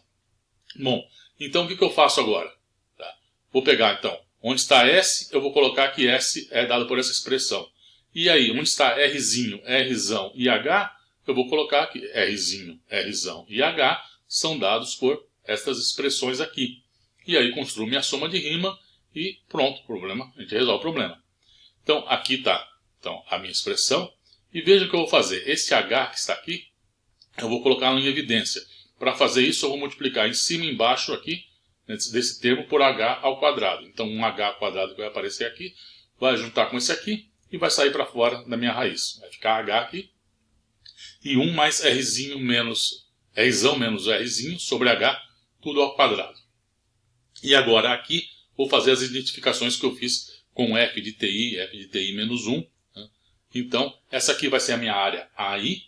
Bom, então o que eu faço agora? Tá? Vou pegar então, onde está S, eu vou colocar que S é dado por essa expressão. E aí, onde está Rzinho, Rzão e H, eu vou colocar que Rzinho, Rzão e H são dados por estas expressões aqui. E aí construo minha soma de rima e pronto, problema, a gente resolve o problema. Então, aqui está então, a minha expressão. E veja o que eu vou fazer. Esse H que está aqui, eu vou colocá-lo em evidência. Para fazer isso, eu vou multiplicar em cima e embaixo aqui, desse termo, por H ao quadrado. Então, um H ao quadrado que vai aparecer aqui, vai juntar com esse aqui e vai sair para fora da minha raiz. Vai ficar H aqui. E 1 mais Rzinho menos Rzão menos Rzinho sobre H, tudo ao quadrado. E agora aqui, vou fazer as identificações que eu fiz com f de TI menos 1. Tá? Então, essa aqui vai ser a minha área AI.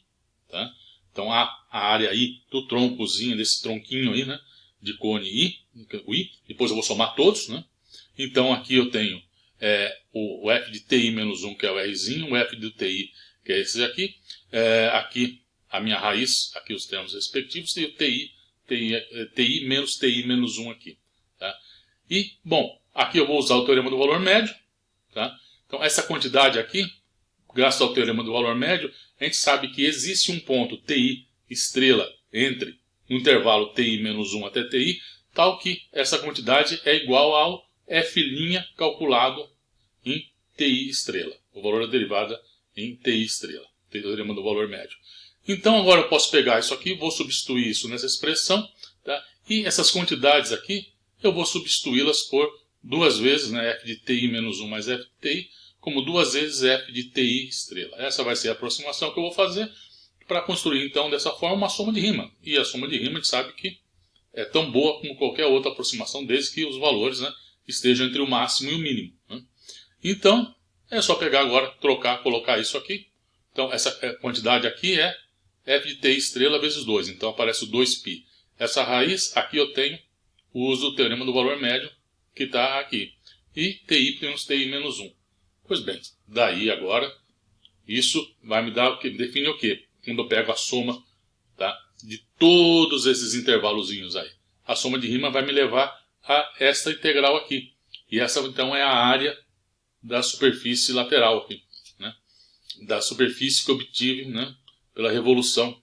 Tá? Então, a área aí do troncozinho, desse tronquinho aí, né, de cone I, depois eu vou somar todos, né? Então aqui eu tenho o f de TI menos 1, que é o Rzinho, o f do TI, que é esse aqui, aqui a minha raiz, aqui os termos respectivos, e o TI menos TI menos 1 aqui. Tá? E, bom, aqui eu vou usar o teorema do valor médio. Tá? Então essa quantidade aqui, graças ao teorema do valor médio, a gente sabe que existe um ponto TI estrela entre no intervalo TI menos 1 até TI, tal que essa quantidade é igual ao F' calculado em TI estrela. O valor da derivada em TI estrela. Teorema do valor médio. Então agora eu posso pegar isso aqui, vou substituir isso nessa expressão, tá? E essas quantidades aqui, eu vou substituí-las por duas vezes, né, f de TI menos 1 mais f de TI, como duas vezes f de TI estrela. Essa vai ser a aproximação que eu vou fazer para construir então dessa forma uma soma de rima. E a soma de rima a gente sabe que é tão boa como qualquer outra aproximação, desde que os valores, né, estejam entre o máximo e o mínimo. Né? Então é só pegar agora, trocar, colocar isso aqui. Então essa quantidade aqui é f de TI estrela vezes 2, então aparece o 2π. Essa raiz, aqui eu tenho, uso o teorema do valor médio, que está aqui. E TI menos TI menos 1. Pois bem, daí agora, isso vai me dar o que? Define o quê? Quando eu pego a soma, tá, de todos esses intervalozinhos aí. A soma de rima vai me levar a esta integral aqui. E essa então é a área da superfície lateral aqui, né? Da superfície que eu obtive, né, pela revolução,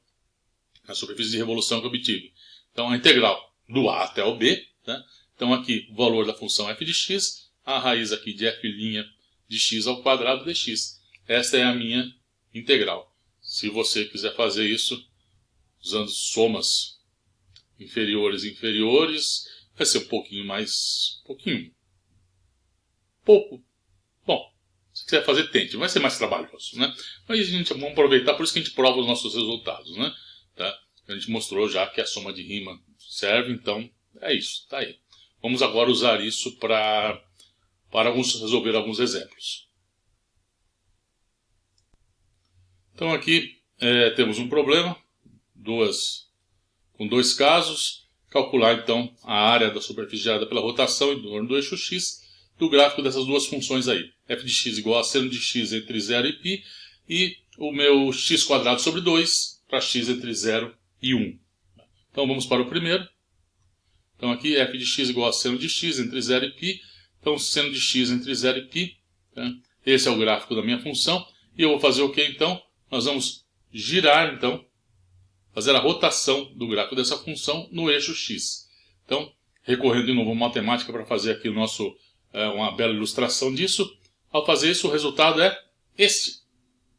a superfície de revolução que eu obtive. Então a integral do A até o B, né? Então aqui o valor da função f de x, a raiz aqui de f' de x ao quadrado dx. Esta é a minha integral. Se você quiser fazer isso usando somas inferiores, vai ser um pouquinho mais... pouco. Bom, se quiser fazer, tente. Vai ser mais trabalhoso, né? Mas a gente vamos aproveitar, por isso que a gente prova os nossos resultados, né? Tá? A gente mostrou já que a soma de rima serve, então é isso, tá aí. Vamos agora usar isso para resolver alguns exemplos. Então aqui temos um problema, com dois casos. Calcular então a área da superfície gerada pela rotação em torno do eixo x do gráfico dessas duas funções aí. F de x igual a seno de x entre 0 e π, e o meu x quadrado sobre 2 para x entre 0 e 1. Então vamos para o primeiro. Então aqui f de x igual a seno de x entre 0 e π. Então seno de x entre 0 e π. Tá? Esse é o gráfico da minha função. E eu vou fazer o que então? Nós vamos girar então, fazer a rotação do gráfico dessa função no eixo x. Então, recorrendo de novo à matemática para fazer aqui uma bela ilustração disso. Ao fazer isso, o resultado é este.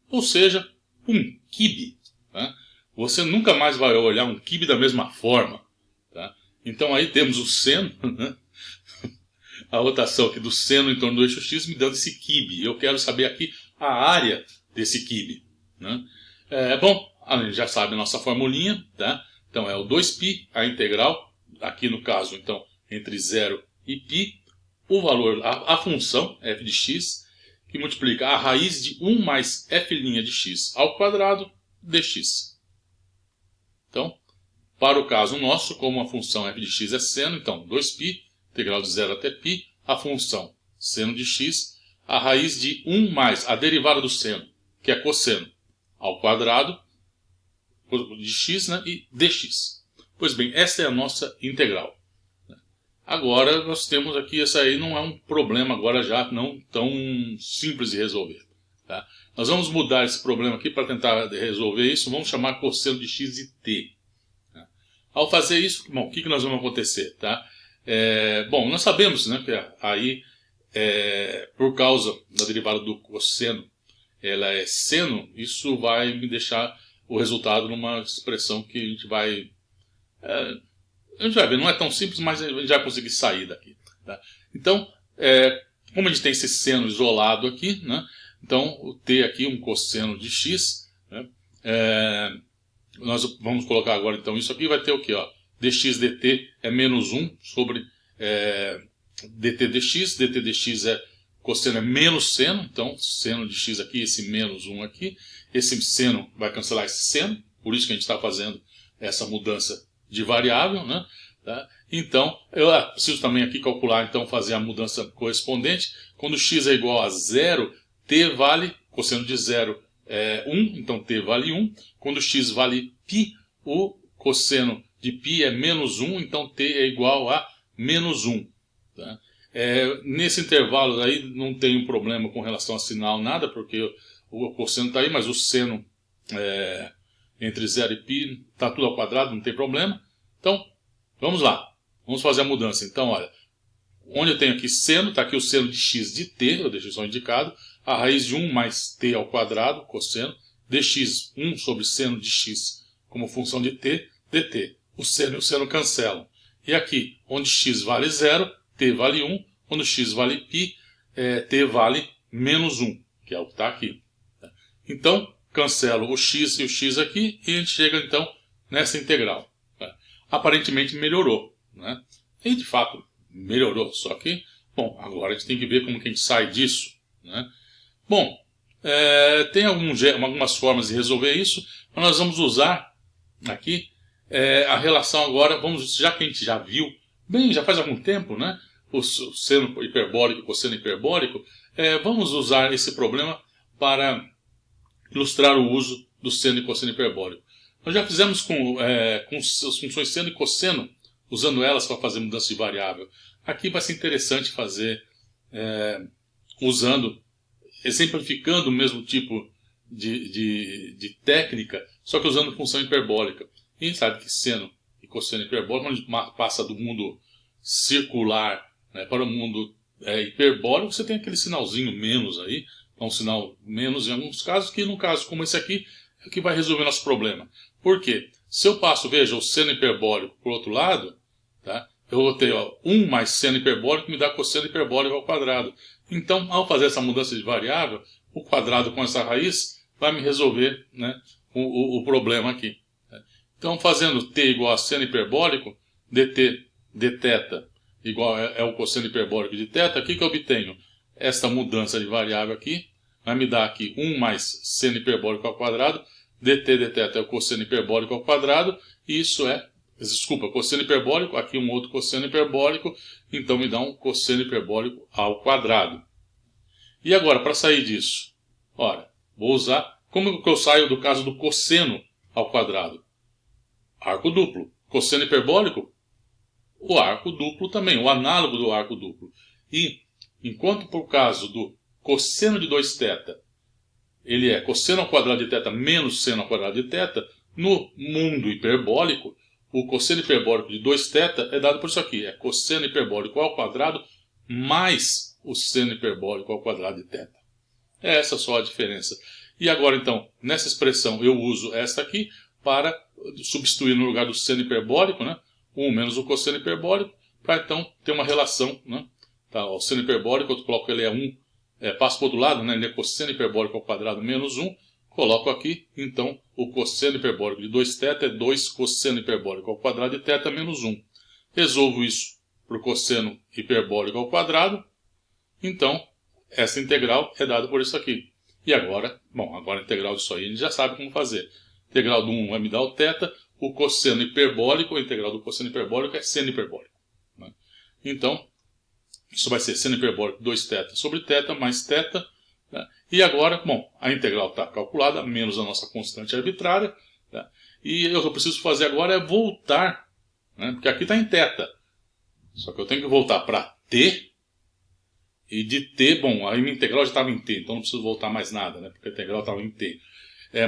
Ou seja, um quibe. Tá? Você nunca mais vai olhar um quibe da mesma forma. Tá? Então aí temos o seno, né? A rotação aqui do seno em torno do eixo x me dando esse quibe. Eu quero saber aqui a área desse quibe. Né? Bom, a gente já sabe a nossa formulinha. Tá? Então é o 2π, a integral, aqui no caso então entre 0 e π, o valor, a função f de x, que multiplica a raiz de 1 mais f' de x ao quadrado dx. Então, para o caso nosso, como a função f de x é seno, então 2π, integral de 0 até π, a função seno de x, a raiz de 1 mais a derivada do seno, que é cosseno, ao quadrado de x, né, e dx. Pois bem, essa é a nossa integral. Agora nós temos aqui, essa aí não é um problema agora já não tão simples de resolver. Tá? Nós vamos mudar esse problema aqui para tentar resolver isso, vamos chamar cosseno de x de t. Tá? Ao fazer isso, bom, o que nós vamos acontecer? Tá? Bom, nós sabemos, né, que aí, por causa da derivada do cosseno, ela é seno, isso vai me deixar o resultado numa expressão que a gente vai ver, não é tão simples, mas a gente vai conseguir sair daqui. Tá? Então, como a gente tem esse seno isolado aqui, né, então o t aqui, um cosseno de x, né, nós vamos colocar agora então isso aqui, vai ter o que? Dx dt é menos 1 sobre dt dx cosseno é menos seno, então seno de x aqui, esse menos 1 aqui, esse seno vai cancelar esse seno, por isso que a gente está fazendo essa mudança de variável, né? Tá? Então, eu preciso também aqui calcular, então, fazer a mudança correspondente. Quando x é igual a 0, t vale, cosseno de 0 é 1, então t vale 1. Quando x vale π, o cosseno de π é menos 1, então t é igual a menos 1. Tá? Nesse intervalo aí não tem um problema com relação a sinal, nada, porque o cosseno está aí, mas o seno entre 0 e π está tudo ao quadrado, não tem problema. Então, vamos lá. Vamos fazer a mudança. Então, olha, onde eu tenho aqui seno, está aqui o seno de x de t, eu deixei só indicado, a raiz de 1 mais t ao quadrado, cosseno, dx 1 sobre seno de x como função de t, dt. O seno e o seno cancelam. E aqui, onde x vale 0, t vale 1, quando x vale π, t vale menos 1, que é o que está aqui. Então, cancelo o x e o x aqui, e a gente chega então nessa integral. Aparentemente melhorou, né? E de fato melhorou, só que, bom, agora a gente tem que ver como que a gente sai disso, né? Bom, tem algumas formas de resolver isso, mas nós vamos usar aqui a relação agora, já que a gente já viu, bem, já faz algum tempo, né? O seno hiperbólico e o cosseno hiperbólico, vamos usar esse problema para ilustrar o uso do seno e cosseno hiperbólico. Nós já fizemos com as funções seno e cosseno, usando elas para fazer mudança de variável. Aqui vai ser interessante fazer exemplificando o mesmo tipo de técnica, só que usando função hiperbólica. E a gente sabe que seno e cosseno hiperbólico, quando a gente passa do mundo circular, né, para o mundo hiperbólico, você tem aquele sinalzinho menos aí, um sinal menos em alguns casos, que no caso como esse aqui, é que vai resolver nosso problema. Por quê? Se eu passo, veja, o seno hiperbólico para o outro lado, tá? Eu vou ter 1 mais seno hiperbólico que me dá cosseno hiperbólico ao quadrado. Então, ao fazer essa mudança de variável, o quadrado com essa raiz vai me resolver, né, o problema aqui. Então, fazendo t igual a seno hiperbólico, dt de θ igual o cosseno hiperbólico de θ, o que eu obtenho? Esta mudança de variável aqui vai me dar aqui 1 mais seno hiperbólico ao quadrado, dt de θ é o cosseno hiperbólico ao quadrado, e isso cosseno hiperbólico, aqui um outro cosseno hiperbólico, então me dá um cosseno hiperbólico ao quadrado. E agora, para sair disso? Ora, vou usar, como que eu saio do caso do cosseno ao quadrado? Arco duplo. Cosseno hiperbólico? O arco duplo também, o análogo do arco duplo. E, enquanto por caso do cosseno de 2θ, ele é cosseno ao quadrado de θ menos seno ao quadrado de θ, no mundo hiperbólico, o cosseno hiperbólico de 2θ é dado por isso aqui, é cosseno hiperbólico ao quadrado mais o seno hiperbólico ao quadrado de θ. É essa só a diferença. E agora, então, nessa expressão eu uso esta aqui para substituir no lugar do seno hiperbólico, né, 1 menos o cosseno hiperbólico, para então ter uma relação, né, tá, o seno hiperbólico, eu coloco ele 1, passo para o outro lado, né, ele é cosseno hiperbólico ao quadrado menos 1, coloco aqui, então, o cosseno hiperbólico de 2θ é 2 cosseno hiperbólico ao quadrado de θ menos 1. Resolvo isso para o cosseno hiperbólico ao quadrado, então, essa integral é dada por isso aqui. E agora, agora a integral disso aí a gente já sabe como fazer. A integral do 1 vai me dar o θ, o cosseno hiperbólico, a integral do cosseno hiperbólico é seno hiperbólico, né? Então, isso vai ser seno hiperbólico 2θ sobre θ mais θ. Né? E agora, a integral está calculada, menos a nossa constante arbitrária. Né? E o que eu preciso fazer agora é voltar, né? Porque aqui está em θ. Só que eu tenho que voltar para t. E de t, a minha integral já estava em t, então não preciso voltar mais nada, né? Porque a integral estava em t.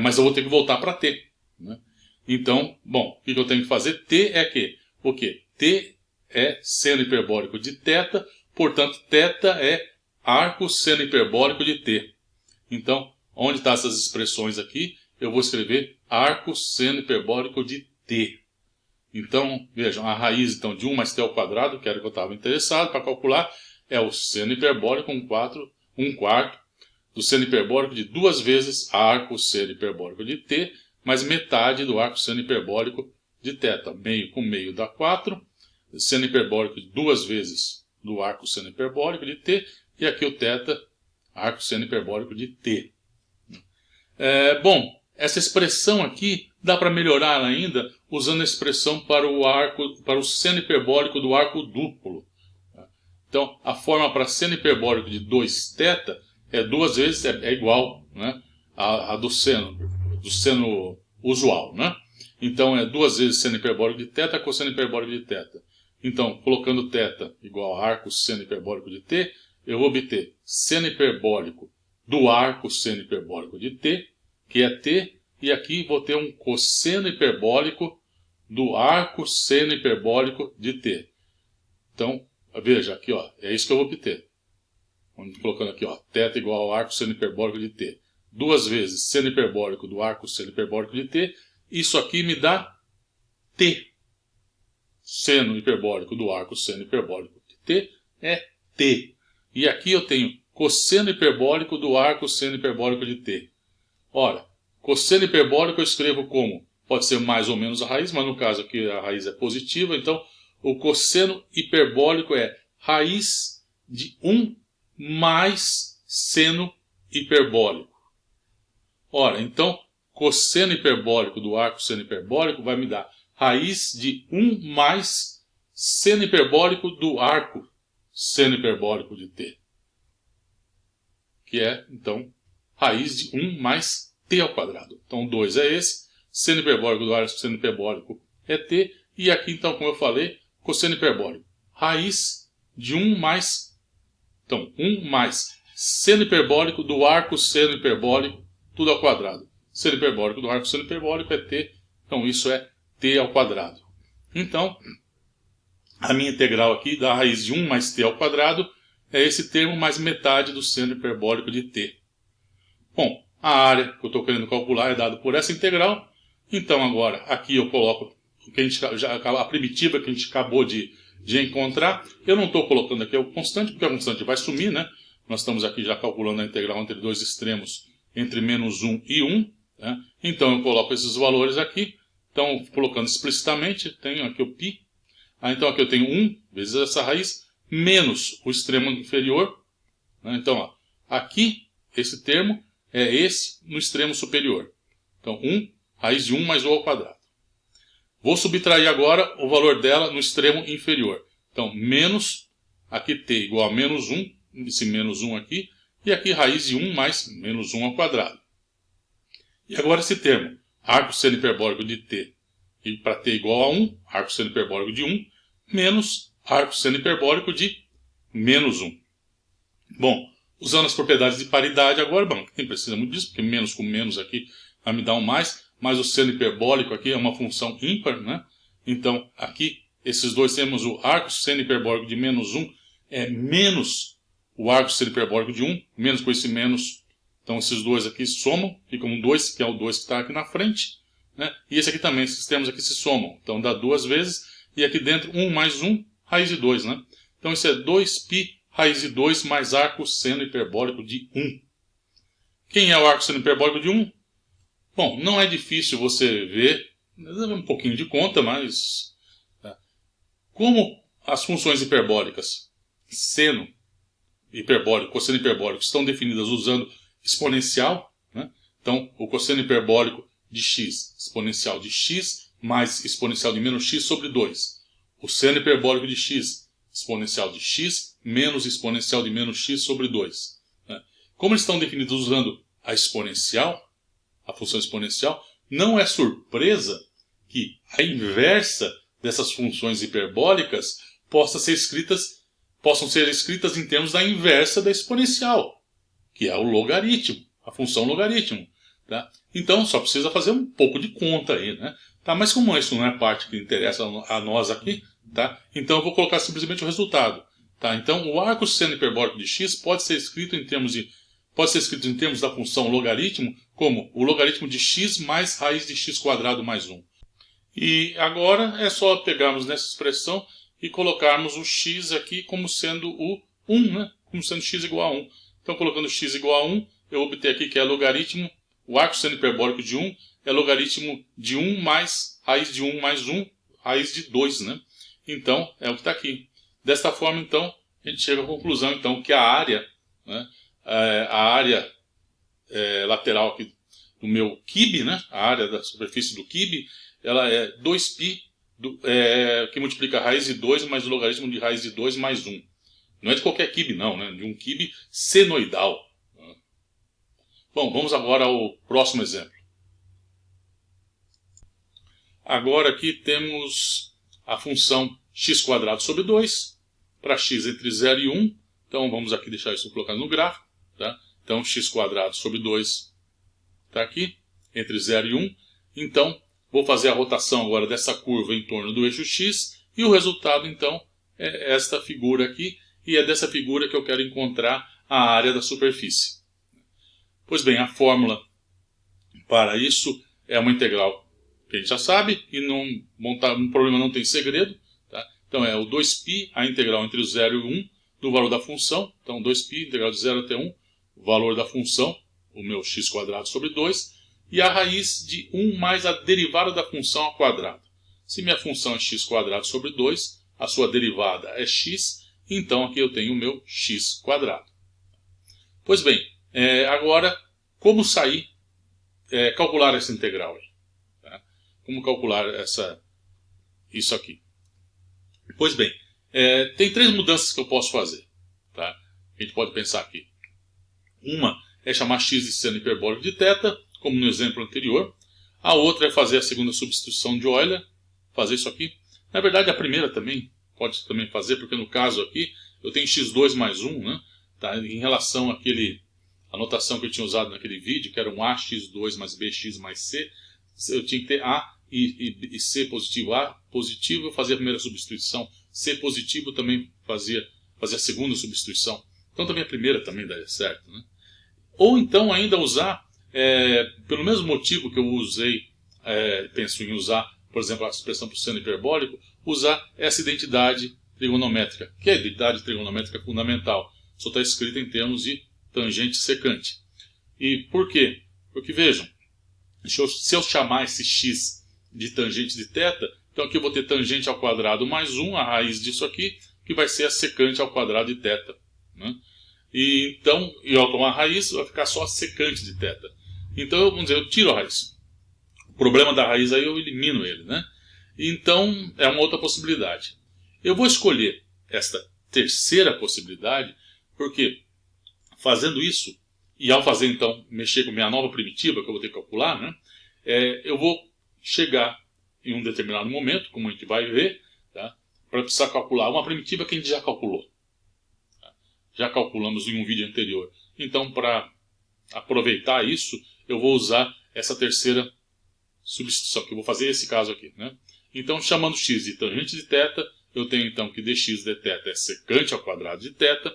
Mas eu vou ter que voltar para t. Né? Então, o que eu tenho que fazer? T é que? O quê? T é seno hiperbólico de θ, portanto, θ é arco seno hiperbólico de t. Então, onde estão essas expressões aqui? Eu vou escrever arco seno hiperbólico de t. Então, vejam, a raiz então, de 1 mais t ao quadrado, que era o que eu estava interessado para calcular, é o seno hiperbólico 1 quarto do seno hiperbólico de 2 vezes arco seno hiperbólico de t, mais metade do arco seno hiperbólico de θ. Meio com meio dá 4. Seno hiperbólico de 2 vezes do arco seno hiperbólico de t. E aqui o θ, arco seno hiperbólico de t. essa expressão aqui dá para melhorar ainda usando a expressão para o seno hiperbólico do arco duplo. Então, a forma para seno hiperbólico de 2θ é 2 vezes, é igual, né, a do seno usual. Né? Então, é 2 vezes seno hiperbólico de θ cosseno hiperbólico de θ. Então, colocando θ igual a arco seno hiperbólico de t, eu vou obter seno hiperbólico do arco seno hiperbólico de t, que é t, e aqui vou ter um cosseno hiperbólico do arco seno hiperbólico de t. Então, veja aqui, ó, é isso que eu vou obter. Vamos colocando aqui, ó, θ igual ao arco seno hiperbólico de t. 2 vezes seno hiperbólico do arco seno hiperbólico de t. Isso aqui me dá t. Seno hiperbólico do arco seno hiperbólico de t é t. E aqui eu tenho cosseno hiperbólico do arco seno hiperbólico de t. Ora, cosseno hiperbólico eu escrevo como? Pode ser mais ou menos a raiz, mas no caso aqui a raiz é positiva, então o cosseno hiperbólico é raiz de 1 mais seno hiperbólico. Ora, então, cosseno hiperbólico do arco seno hiperbólico vai me dar raiz de 1 mais seno hiperbólico do arco seno hiperbólico de t. Que é, então, raiz de 1 mais t ao quadrado. Então, 2 é esse. Seno hiperbólico do arco seno hiperbólico é t. E aqui, então, como eu falei, cosseno hiperbólico. Raiz de 1 mais... Então, 1 mais seno hiperbólico do arco seno hiperbólico, tudo ao quadrado. Seno hiperbólico do arco seno hiperbólico é t. Então, isso é t ao quadrado. Então, a minha integral aqui da raiz de 1 mais t ao quadrado é esse termo mais metade do seno hiperbólico de t. Bom, a área que eu estou querendo calcular é dada por essa integral. Então, agora, aqui eu coloco a primitiva que a gente acabou de encontrar. Eu não estou colocando aqui o constante, porque a constante vai sumir, né? Nós estamos aqui já calculando a integral entre dois extremos, entre menos 1 e 1. Né? Então, eu coloco esses valores aqui. Então, colocando explicitamente, tenho aqui o π. Então, aqui eu tenho 1 vezes essa raiz, menos o extremo inferior. Né? Então, ó, aqui, esse termo é esse no extremo superior. Então, 1, raiz de 1 mais o ao quadrado. Vou subtrair agora o valor dela no extremo inferior. Então, menos, aqui t igual a menos 1, esse menos 1 aqui, e aqui raiz de 1 mais menos 1 ao quadrado. E agora esse termo, arco seno hiperbólico de t, e para t igual a 1, arco seno hiperbólico de 1, menos arco seno hiperbólico de menos 1. Bom, usando as propriedades de paridade agora, bom, nem precisa muito disso, porque menos com menos aqui vai me dar um mais, mas o seno hiperbólico aqui é uma função ímpar, né? Então, aqui, esses dois temos o arco seno hiperbólico de menos 1 é menos o arco seno hiperbólico de 1, menos com esse menos. Então, esses dois aqui somam, ficam 2, que é o 2 que está aqui na frente. Né? E esse aqui também, esses termos aqui se somam. Então, dá 2 vezes, e aqui dentro 1 mais 1, raiz de 2. Né? Então, isso é 2π raiz de 2 mais arco seno hiperbólico de 1. Quem é o arco seno hiperbólico de 1? Bom, não é difícil você ver, um pouquinho de conta, mas... Tá? Como as funções hiperbólicas, seno hiperbólico, cosseno hiperbólico, estão definidas usando exponencial, né? Então, o cosseno hiperbólico de x, exponencial de x, mais exponencial de menos x sobre 2. O seno hiperbólico de x, exponencial de x, menos exponencial de menos x sobre 2. Né? Como eles estão definidos usando a exponencial, a função exponencial, não é surpresa que a inversa dessas funções hiperbólicas possam ser escritas em termos da inversa da exponencial, que é o logaritmo, a função logaritmo. Tá? Então, só precisa fazer um pouco de conta aí. Né? Tá? Mas como isso não é parte que interessa a nós aqui, tá? Então eu vou colocar simplesmente o resultado. Tá? Então, o arco seno hiperbólico de x pode ser escrito em termos da função logaritmo como o logaritmo de x mais raiz de x quadrado mais 1. E agora é só pegarmos nessa expressão e colocarmos o x aqui como sendo o 1, né? Como sendo x igual a 1. Então, colocando x igual a 1, eu obter aqui que é logaritmo, o arco seno hiperbólico de 1 é logaritmo de 1 mais raiz de 1 mais 1, raiz de 2, né? Então, é o que está aqui. Desta forma, então, a gente chega à conclusão então, que a área, né, lateral aqui meu QIB, né? A área da superfície do QIB, ela é 2π, que multiplica a raiz de 2 mais o logaritmo de raiz de 2 mais 1. Não é de qualquer QIB não, né? De um QIB senoidal. Bom, vamos agora ao próximo exemplo. Agora aqui temos a função x² sobre 2 para x entre 0 e 1. Então vamos aqui deixar isso colocado no gráfico. Tá? Então x² sobre 2 está aqui, entre 0 e 1. Então vou fazer a rotação agora dessa curva em torno do eixo x. E o resultado então é esta figura aqui. E é dessa figura que eu quero encontrar a área da superfície. Pois bem, a fórmula para isso é uma integral que a gente já sabe, e um problema não tem segredo. Tá? Então é o 2π, a integral entre o 0 e o 1, do valor da função. Então 2π, integral de 0 até 1, o valor da função, o meu x² sobre 2, e a raiz de 1 mais a derivada da função ao quadrado. Se minha função é x² sobre 2, a sua derivada é x, então aqui eu tenho o meu x². Pois bem, agora, como calcular essa integral aí? Tá? Como calcular isso aqui? Pois bem, tem 3 mudanças que eu posso fazer. Tá? A gente pode pensar aqui. Uma é chamar x de seno hiperbólico de θ, como no exemplo anterior. A outra é fazer a segunda substituição de Euler, fazer isso aqui. Na verdade, a primeira também pode também fazer, porque no caso aqui eu tenho x2 mais 1, né? Tá? Em relação à notação que eu tinha usado naquele vídeo, que era um ax2 mais bx mais c, eu tinha que ter a e c positivo. A positivo eu fazia a primeira substituição, c positivo também fazia a segunda substituição. Então também a primeira também daria certo. Né? Ou então ainda usar, pelo mesmo motivo que eu usei, penso em usar, por exemplo, a expressão para o seno hiperbólico, usar essa identidade trigonométrica, que é a identidade trigonométrica fundamental. Só está escrita em termos de tangente secante. E por quê? Porque vejam, se eu chamar esse x de tangente de θ, então aqui eu vou ter tangente ao quadrado mais 1, a raiz disso aqui, que vai ser a secante ao quadrado de θ. Né? E então, ao tomar a raiz, vai ficar só a secante de θ. Então, vamos dizer, eu tiro a raiz. O problema da raiz aí eu elimino ele. Né? Então, é uma outra possibilidade. Eu vou escolher esta terceira possibilidade, porque fazendo isso, e ao fazer então, mexer com minha nova primitiva, que eu vou ter que calcular, né, eu vou chegar em um determinado momento, como a gente vai ver, tá, para precisar calcular uma primitiva que a gente já calculou. Tá? Já calculamos em um vídeo anterior. Então, para aproveitar isso, eu vou usar essa terceira substituição, que eu vou fazer esse caso aqui. Né? Então, chamando x de tangente de θ, eu tenho então que dx de θ é secante ao quadrado de θ,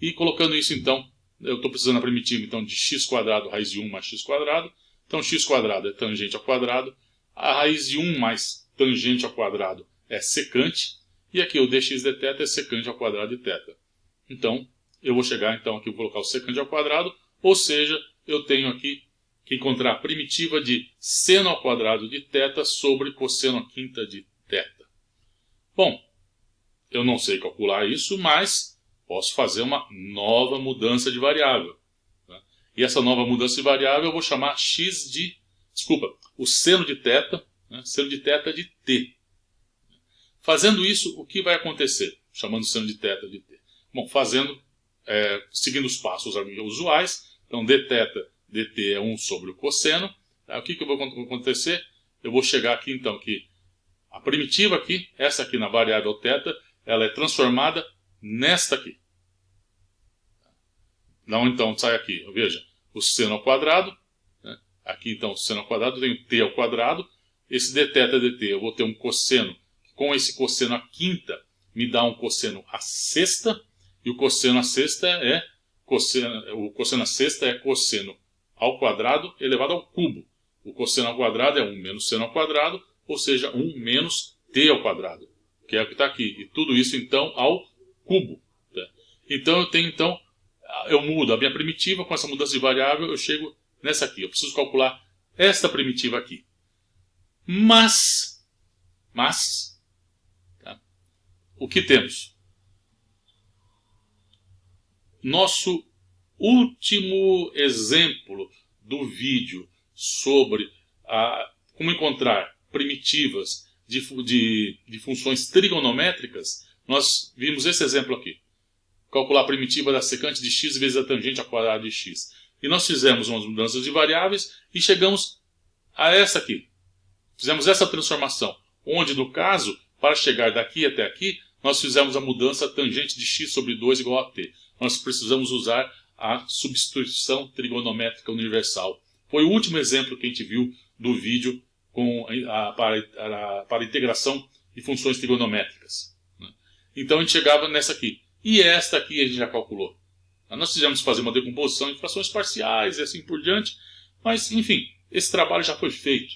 e colocando isso então, eu estou precisando da primitiva então, de x² raiz de 1 mais x². Então x² é tangente ao quadrado, a raiz de 1 mais tangente ao quadrado é secante, e aqui o dx de θ é secante ao quadrado de θ. Então, eu vou chegar então aqui, vou colocar o secante ao quadrado, ou seja, eu tenho aqui que encontrar a primitiva de seno ao quadrado de θ sobre cosseno à quinta de θ. Bom, eu não sei calcular isso, mas posso fazer uma nova mudança de variável. Tá? E essa nova mudança de variável eu vou chamar o seno de θ, né? Seno de θ de t. Fazendo isso, o que vai acontecer? Chamando o seno de θ de t. Bom, seguindo os passos usuais, então dθ dt é 1 sobre o cosseno. Tá? O que vai acontecer? Eu vou chegar aqui então que a primitiva aqui, essa aqui na variável θ, ela é transformada nesta aqui. Então sai aqui, veja, o seno ao quadrado. Né? Aqui então o seno ao quadrado, eu tenho t ao quadrado. Esse dθ dt, eu vou ter um cosseno, com esse cosseno à quinta, me dá um cosseno à sexta. E o cosseno à sexta é cosseno ao quadrado elevado ao cubo. O cosseno ao quadrado é 1 menos seno ao quadrado, ou seja, 1 menos t ao quadrado, que é o que está aqui. E tudo isso, então, ao cubo. Tá? Então, eu mudo a minha primitiva, com essa mudança de variável, eu chego nessa aqui. Eu preciso calcular esta primitiva aqui. Mas tá? O que temos? Nosso último exemplo do vídeo sobre como encontrar primitivas de funções trigonométricas, nós vimos esse exemplo aqui. Calcular a primitiva da secante de x vezes a tangente ao quadrado de x. E nós fizemos umas mudanças de variáveis e chegamos a essa aqui. Fizemos essa transformação, onde no caso, para chegar daqui até aqui, nós fizemos a mudança tangente de x sobre 2 igual a t. Nós precisamos usar a substituição trigonométrica universal. Foi o último exemplo que a gente viu do vídeo para a integração de funções trigonométricas. Então a gente chegava nessa aqui. E esta aqui a gente já calculou. Nós fizemos fazer uma decomposição em frações parciais e assim por diante. Mas, enfim, esse trabalho já foi feito.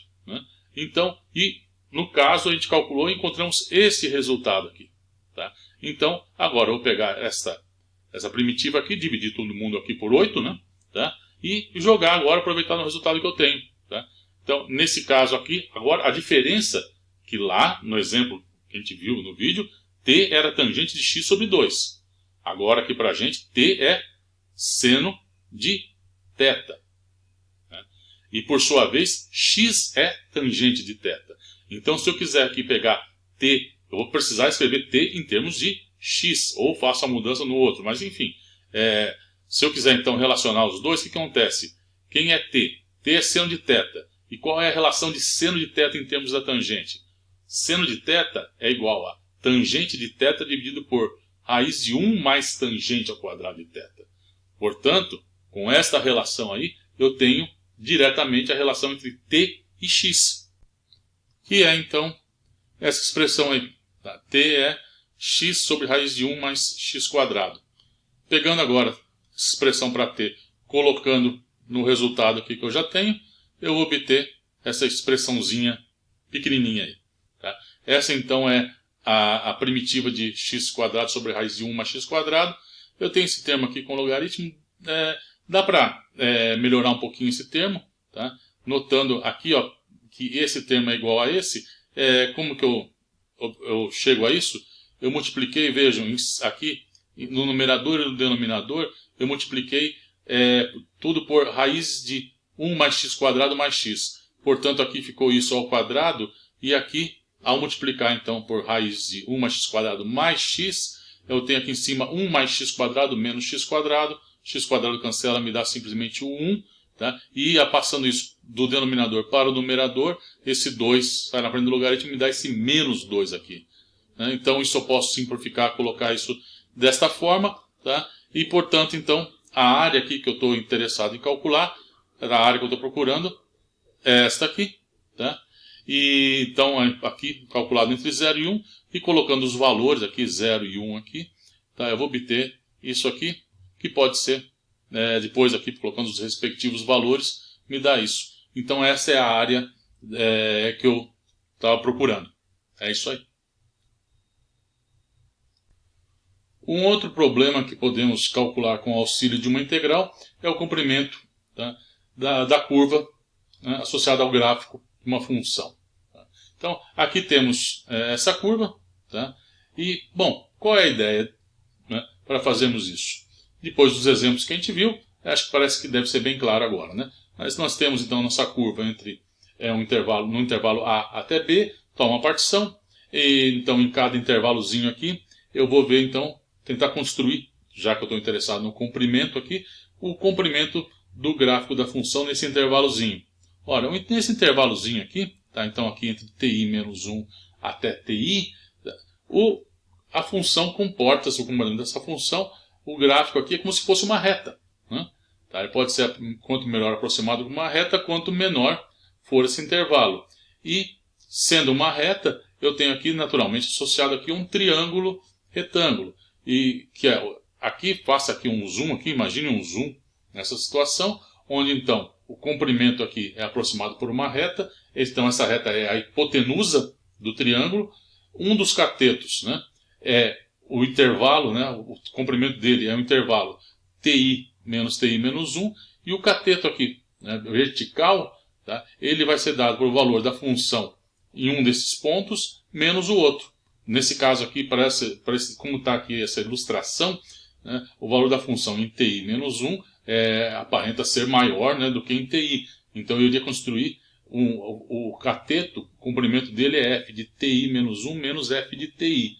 Então, e no caso a gente calculou e encontramos esse resultado aqui. Tá? Então, agora eu vou pegar essa primitiva aqui, dividir todo mundo aqui por 8, tá? E jogar agora, aproveitar no resultado que eu tenho. Tá? Então, nesse caso aqui, agora a diferença que lá, no exemplo que a gente viu no vídeo, t era tangente de x sobre 2. Agora aqui para a gente, t é seno de θ. Né? E por sua vez, x é tangente de θ. Então, se eu quiser aqui pegar t, eu vou precisar escrever t em termos de x, ou faço a mudança no outro. Mas enfim, se eu quiser então relacionar os dois, o que acontece? Quem é t? T é seno de θ. E qual é a relação de seno de θ em termos da tangente? Seno de θ é igual a tangente de θ dividido por raiz de 1 mais tangente ao quadrado de θ. Portanto, com esta relação aí, eu tenho diretamente a relação entre t e x. Que é então essa expressão aí. Tá? T é x sobre raiz de 1 mais x quadrado. Pegando agora essa expressão para t, colocando no resultado aqui que eu já tenho, eu vou obter essa expressãozinha pequenininha aí. Tá? Essa então é a primitiva de x quadrado sobre raiz de 1 mais x quadrado. Eu tenho esse termo aqui com logaritmo. Dá para melhorar um pouquinho esse termo. Tá? Notando aqui ó, que esse termo é igual a esse. Como que eu chego a isso? Eu multipliquei, vejam, aqui no numerador e no denominador, eu multipliquei tudo por raiz de 1 mais x quadrado mais x. Portanto, aqui ficou isso ao quadrado, e aqui, ao multiplicar então por raiz de 1 mais x quadrado mais x, eu tenho aqui em cima 1 mais x quadrado menos x quadrado cancela, me dá simplesmente o 1. Tá? E passando isso do denominador para o numerador, esse 2 sai na frente do logaritmo e me dá esse menos 2 aqui. Né? Então isso eu posso simplificar, colocar isso desta forma. Tá? E portanto, então, a área aqui que eu estou interessado em calcular, a área que eu estou procurando, é esta aqui. Tá? E então aqui calculado entre 0 e 1, e colocando os valores aqui, 0 e 1 aqui, tá? Eu vou obter isso aqui, que pode ser, depois aqui colocando os respectivos valores, me dá isso. Então essa é a área que eu estava procurando. É isso aí. Um outro problema que podemos calcular com o auxílio de uma integral é o comprimento, tá, da curva, né, associada ao gráfico de uma função. Tá? Então aqui temos essa curva. Tá? E, bom, qual é a ideia, né, para fazermos isso? Depois dos exemplos que a gente viu, acho que parece que deve ser bem claro agora. Né? Mas nós temos então nossa curva entre no intervalo A até B, toma uma partição, e então em cada intervalozinho aqui, eu vou ver então, tentar construir, já que eu estou interessado no comprimento aqui, o comprimento do gráfico da função nesse intervalozinho. Ora, nesse intervalozinho aqui, tá? Então aqui entre ti menos 1 até ti, a função comporta-se, o comportamento dessa função, o gráfico aqui é como se fosse uma reta. Né? Tá? Ele pode ser, quanto melhor aproximado de uma reta, quanto menor for esse intervalo. E, sendo uma reta, eu tenho aqui, naturalmente, associado aqui um triângulo retângulo. E que aqui, faça aqui um zoom, aqui, imagine um zoom nessa situação, onde então o comprimento aqui é aproximado por uma reta, então essa reta é a hipotenusa do triângulo. Um dos catetos, né, é o intervalo, né, o comprimento dele é o intervalo ti menos 1, e o cateto aqui, né, vertical, tá, ele vai ser dado por valor da função em um desses pontos menos o outro. Nesse caso aqui, parece como está aqui essa ilustração, né, o valor da função em ti menos 1 aparenta ser maior, né, do que em ti. Então eu iria construir o cateto, o comprimento dele é f de ti menos 1 menos f de ti.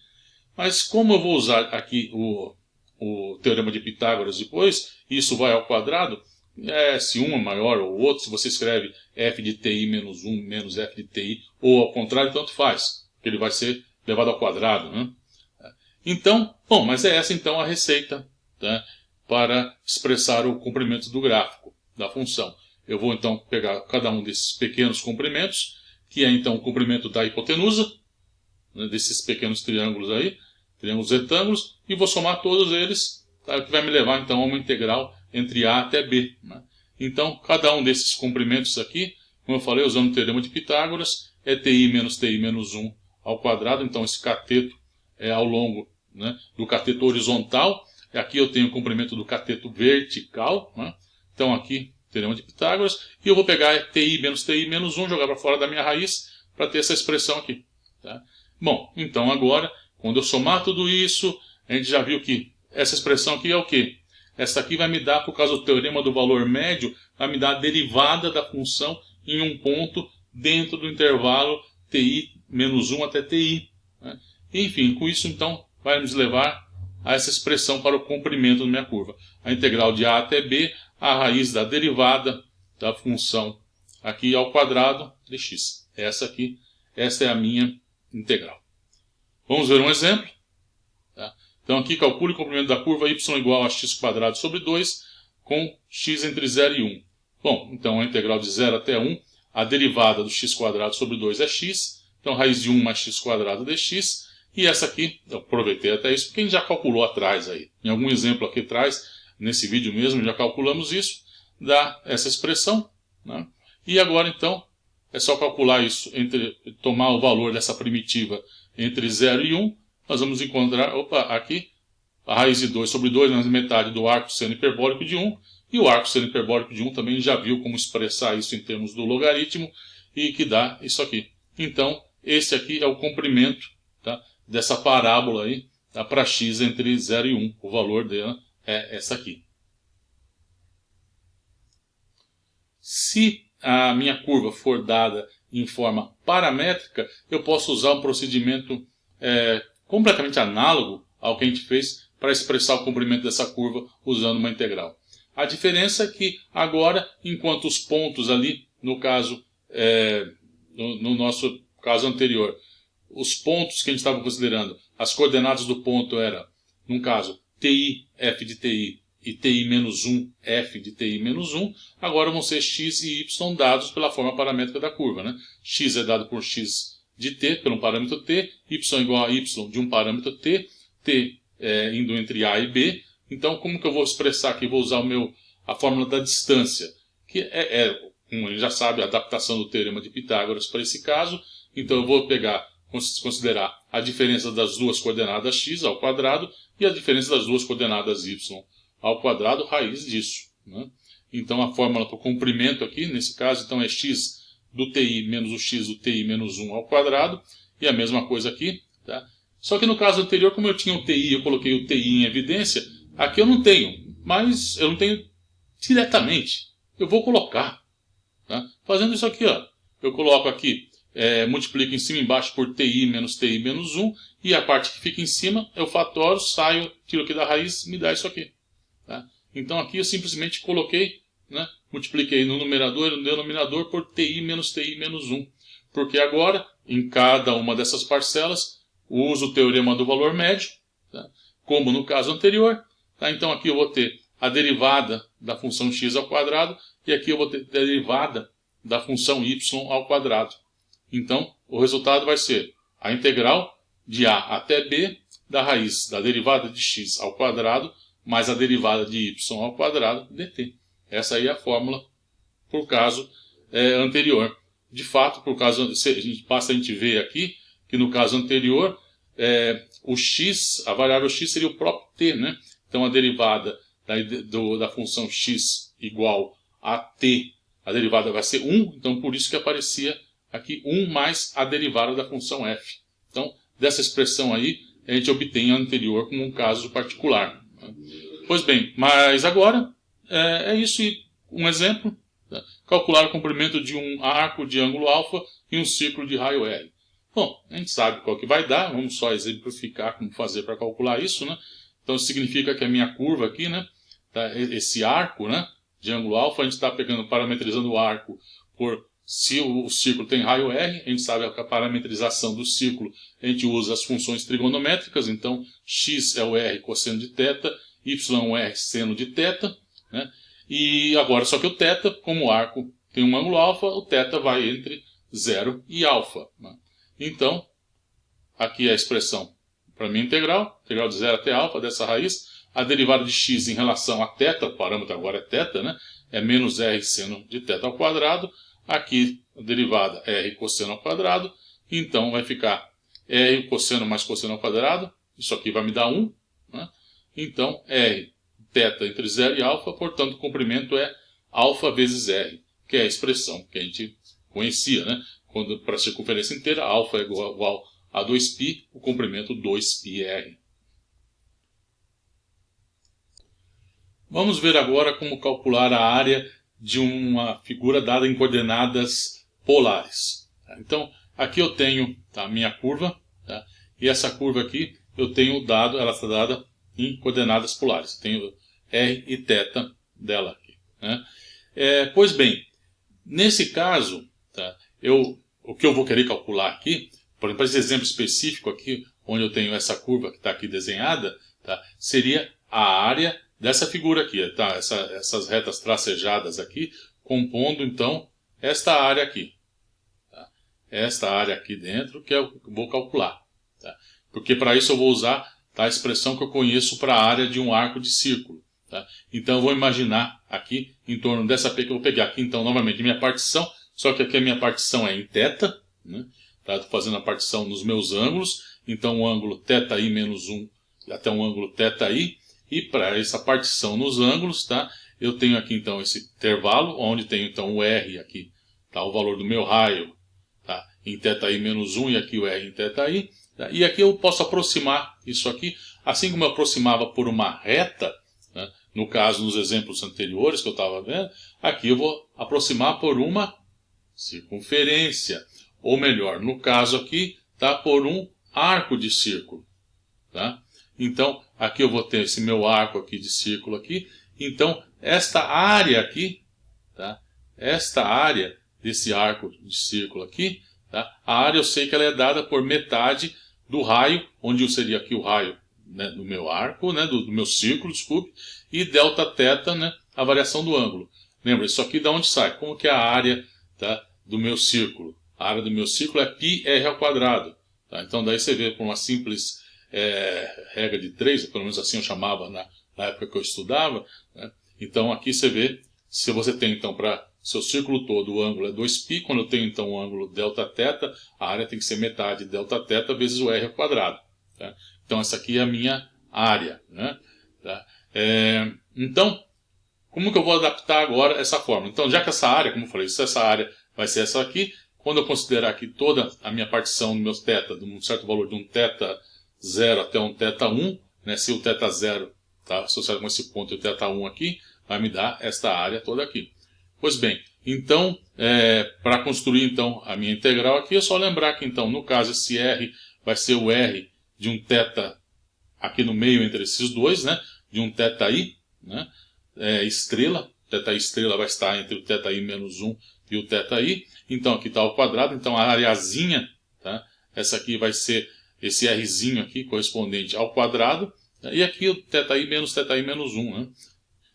Mas como eu vou usar aqui o teorema de Pitágoras depois, isso vai ao quadrado, se um é maior ou o outro, se você escreve f de ti menos 1 menos f de ti, ou ao contrário, tanto faz, ele vai ser levado ao quadrado, né? Então, bom, mas é essa então a receita, né, para expressar o comprimento do gráfico da função. Eu vou então pegar cada um desses pequenos comprimentos, que é então o comprimento da hipotenusa, né, desses pequenos triângulos aí, triângulos retângulos, e vou somar todos eles, tá, o que vai me levar então a uma integral entre A até B, né? Então, cada um desses comprimentos aqui, como eu falei, usando o teorema de Pitágoras, é ti menos 1 ao quadrado. Então, esse cateto é ao longo, né, do cateto horizontal. Aqui eu tenho o comprimento do cateto vertical, né? Então, aqui, teorema de Pitágoras. E eu vou pegar ti menos 1, jogar para fora da minha raiz, para ter essa expressão aqui, tá? Bom, então agora, quando eu somar tudo isso, a gente já viu que essa expressão aqui é o quê? Essa aqui vai me dar, por causa do teorema do valor médio, vai me dar a derivada da função em um ponto dentro do intervalo ti menos 1 até ti, né? Enfim, com isso então vai nos levar a essa expressão para o comprimento da minha curva. A integral de A até B, a raiz da derivada da função aqui ao quadrado de x. Essa é a minha integral. Vamos ver um exemplo. Tá? Então aqui calcule o comprimento da curva y igual a x² sobre 2 com x entre 0 e 1. Bom, então a integral de 0 até 1, a derivada do x² sobre 2 é x, então raiz de 1 mais x² dx, e essa aqui, eu aproveitei até isso, porque a gente já calculou atrás aí. Em algum exemplo aqui atrás, nesse vídeo mesmo, já calculamos isso, dá essa expressão, né? E agora então, é só calcular isso, tomar o valor dessa primitiva entre 0 e 1, nós vamos encontrar, aqui, a raiz de 2 sobre 2 na metade do arco seno hiperbólico de 1, e o arco seno hiperbólico de 1 também já viu como expressar isso em termos do logaritmo, e que dá isso aqui. Então, esse aqui é o comprimento, tá, dessa parábola aí, tá, para x entre 0 e 1. O valor dela é essa aqui. Se a minha curva for dada em forma paramétrica, eu posso usar um procedimento completamente análogo ao que a gente fez para expressar o comprimento dessa curva usando uma integral. A diferença é que agora, enquanto os pontos ali, no caso, no nosso caso anterior, os pontos que a gente estava considerando, as coordenadas do ponto eram, num caso, ti, f de ti, e ti menos 1, f de ti menos 1, agora vão ser x e y dados pela forma paramétrica da curva, né? X é dado por x de t, por um parâmetro t, y igual a y de um parâmetro t, t indo entre a e b. Então, como que eu vou expressar aqui? Vou usar a fórmula da distância, que como a gente já sabe, a adaptação do teorema de Pitágoras para esse caso. Então, eu vou considerar a diferença das duas coordenadas x ao quadrado e a diferença das duas coordenadas y ao quadrado, raiz disso, né? Então a fórmula para o comprimento aqui, nesse caso, então é x do ti menos o x do ti menos 1 ao quadrado, e a mesma coisa aqui, tá? Só que no caso anterior, como eu tinha o ti, eu coloquei o ti em evidência, aqui eu não tenho, mas eu não tenho diretamente, eu vou colocar, tá? Fazendo isso aqui, ó, eu coloco aqui, multiplico em cima e embaixo por ti menos 1, e a parte que fica em cima eu fatoro, saio, tiro aqui da raiz, me dá isso aqui. Tá? Então aqui eu simplesmente coloquei, né, multipliquei no numerador e no denominador por ti menos 1. Porque agora, em cada uma dessas parcelas, uso o teorema do valor médio, tá, como no caso anterior. Tá? Então aqui eu vou ter a derivada da função x ao quadrado, e aqui eu vou ter a derivada da função y ao quadrado. Então o resultado vai ser a integral de a até b da raiz da derivada de x ao quadrado mais a derivada de y ao quadrado dt. Essa aí é a fórmula por caso anterior. De fato, por caso, basta a gente ver aqui que no caso anterior, o x, a variável x seria o próprio t, né? Então a derivada da função x igual a t, a derivada vai ser 1, então por isso que aparecia aqui 1 mais a derivada da função f. Então, dessa expressão aí, a gente obtém a anterior como um caso particular. Pois bem, mas agora é isso, um exemplo, Tá? Calcular o comprimento de um arco de ângulo alfa e um círculo de raio R. Bom, a gente sabe qual que vai dar, vamos só exemplificar como fazer para calcular isso, né? Então isso significa que a minha curva aqui, né, tá, esse arco, né, de ângulo alfa, a gente está parametrizando o arco por, se o círculo tem raio R, a gente sabe que a parametrização do círculo, a gente usa as funções trigonométricas, então x é o R cosseno de θ, y é o R seno de θ, né? E agora, só que o θ, como o arco tem um ângulo alfa, o θ vai entre 0 e alfa, né? Então, aqui é a expressão para minha integral de 0 até alfa dessa raiz. A derivada de x em relação a θ, o parâmetro agora é θ, né? É menos R seno de θ ao quadrado. Aqui a derivada é R cosseno ao quadrado. Então vai ficar R cosseno mais cosseno ao quadrado. Isso aqui vai me dar 1. Né? Então R θ entre 0 e alfa, portanto o comprimento é alfa vezes R, que é a expressão que a gente conhecia, né? Quando para a circunferência inteira, alfa é igual a 2π, o comprimento 2πr. Vamos ver agora como calcular a área de uma figura dada em coordenadas polares. Então, aqui eu tenho a minha curva, tá? E essa curva aqui eu tenho dado, ela está dada em coordenadas polares. Eu tenho R e θ dela aqui, né? Pois bem, nesse caso, tá, o que eu vou querer calcular aqui, por exemplo, esse exemplo específico aqui, onde eu tenho essa curva que está aqui desenhada, tá, seria a área dessa figura aqui, tá? Essas retas tracejadas aqui, compondo então esta área aqui. Tá? Esta área aqui dentro que eu vou calcular. Tá? Porque para isso eu vou usar, tá, a expressão que eu conheço para a área de um arco de círculo. Tá? Então eu vou imaginar aqui, em torno dessa P que eu vou pegar aqui, então novamente minha partição, só que aqui a minha partição é em θ, né? Tá? Estou fazendo a partição nos meus ângulos, então o ângulo θi menos 1 até um ângulo θi, e para essa partição nos ângulos, tá, eu tenho aqui então esse intervalo, onde tenho então o R aqui, tá, o valor do meu raio, tá, em θi menos 1 e aqui o R em θi, tá, e aqui eu posso aproximar isso aqui, assim como eu aproximava por uma reta, né, no caso nos exemplos anteriores que eu estava vendo, aqui eu vou aproximar por uma circunferência, ou melhor, no caso aqui, tá, por um arco de círculo, tá? Então, aqui eu vou ter esse meu arco aqui de círculo aqui. Então, esta área aqui, tá? Esta área desse arco de círculo aqui, tá? A área eu sei que ela é dada por metade do raio, onde seria aqui o raio, né, do meu arco, né, do meu círculo, desculpe, e Δθ, né, a variação do ângulo. Lembra, isso aqui de onde sai? Como que é a área, tá, do meu círculo? A área do meu círculo é πr ao quadrado. Tá? Então, daí você vê por uma simples regra de 3, pelo menos assim eu chamava na época que eu estudava, né? Então aqui você vê, se você tem então para seu círculo todo o ângulo é 2π, quando eu tenho então o ângulo Δθ, a área tem que ser metade de Δθ vezes o R ao quadrado. Tá? Então essa aqui é a minha área, né? Tá? Então, como que eu vou adaptar agora essa fórmula? Então, já que essa área, como eu falei, se essa área vai ser essa aqui, quando eu considerar aqui toda a minha partição do meu θ, de um certo valor de um θ0 até um θ1, né, se o θ0 está associado com esse ponto e o θ1 aqui, vai me dar esta área toda aqui. Pois bem, então, para construir então a minha integral aqui, é só lembrar que então, no caso, esse R vai ser o R de um θ aqui no meio entre esses dois, né, de um θi, né, estrela, θi estrela vai estar entre o θi menos 1 e o θi, então aqui está ao quadrado, então a areazinha, tá, essa aqui vai ser esse Rzinho aqui, correspondente ao quadrado, e aqui o θi menos 1, né?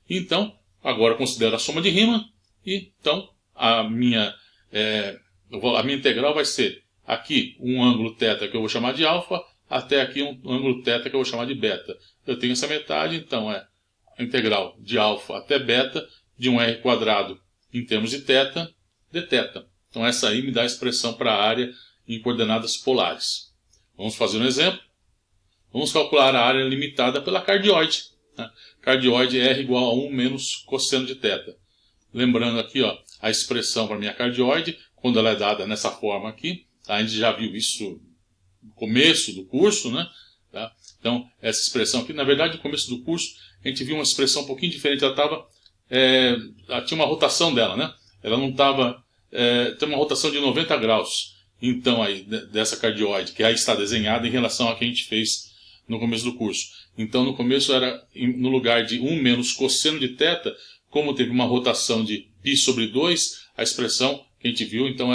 Então, agora considero a soma de Riemann, e então a minha integral vai ser aqui um ângulo θ que eu vou chamar de alfa, até aqui um ângulo θ que eu vou chamar de beta. Eu tenho essa metade, então é a integral de alfa até beta de um R quadrado em termos de θ, dθ. Então essa aí me dá a expressão para a área em coordenadas polares. Vamos fazer um exemplo. Vamos calcular a área limitada pela cardioide. Né? Cardioide R igual a 1 menos cosseno de θ. Lembrando aqui, ó, a expressão para a minha cardioide, quando ela é dada nessa forma aqui, tá? A gente já viu isso no começo do curso, né? Tá? Então, essa expressão aqui, na verdade, no começo do curso, a gente viu uma expressão um pouquinho diferente. Ela tinha uma rotação dela, né? ela não estava... tem uma rotação de 90 graus, então, aí, dessa cardioide, que aí está desenhada em relação a que a gente fez no começo do curso. Então, no começo era, no lugar de 1 menos cosseno de θ, como teve uma rotação de π sobre 2, a expressão que a gente viu, então,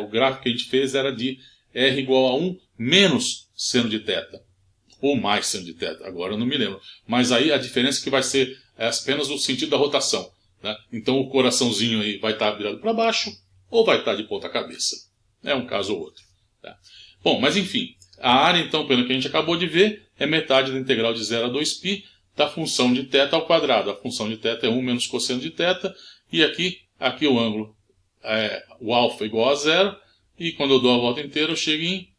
o gráfico que a gente fez era de R igual a 1 menos seno de θ. Ou mais seno de θ, agora eu não me lembro. Mas aí a diferença é que vai ser apenas no sentido da rotação, né? Então o coraçãozinho aí vai estar virado para baixo ou vai estar de ponta cabeça. É um caso ou outro. Tá? Bom, mas enfim, a área então, pelo que a gente acabou de ver, é metade da integral de 0 a 2π da função de θ ao quadrado. A função de θ é 1 menos cosseno de θ, e aqui o ângulo, o alfa igual a 0, e quando eu dou a volta inteira eu chego em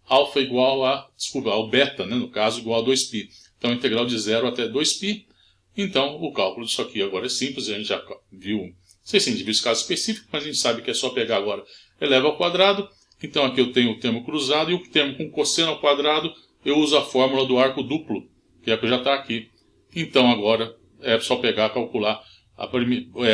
alfa igual ao beta, né, no caso, igual a 2π. Então, a integral de 0 até 2π. Então, o cálculo disso aqui agora é simples, a gente já viu, não sei se a gente viu esse caso específico, mas a gente sabe que é só pegar agora, eleva ao quadrado. Então, aqui eu tenho o termo cruzado, e o termo com cosseno ao quadrado, eu uso a fórmula do arco duplo, que é a que já está aqui. Então, agora, é só pegar, calcular,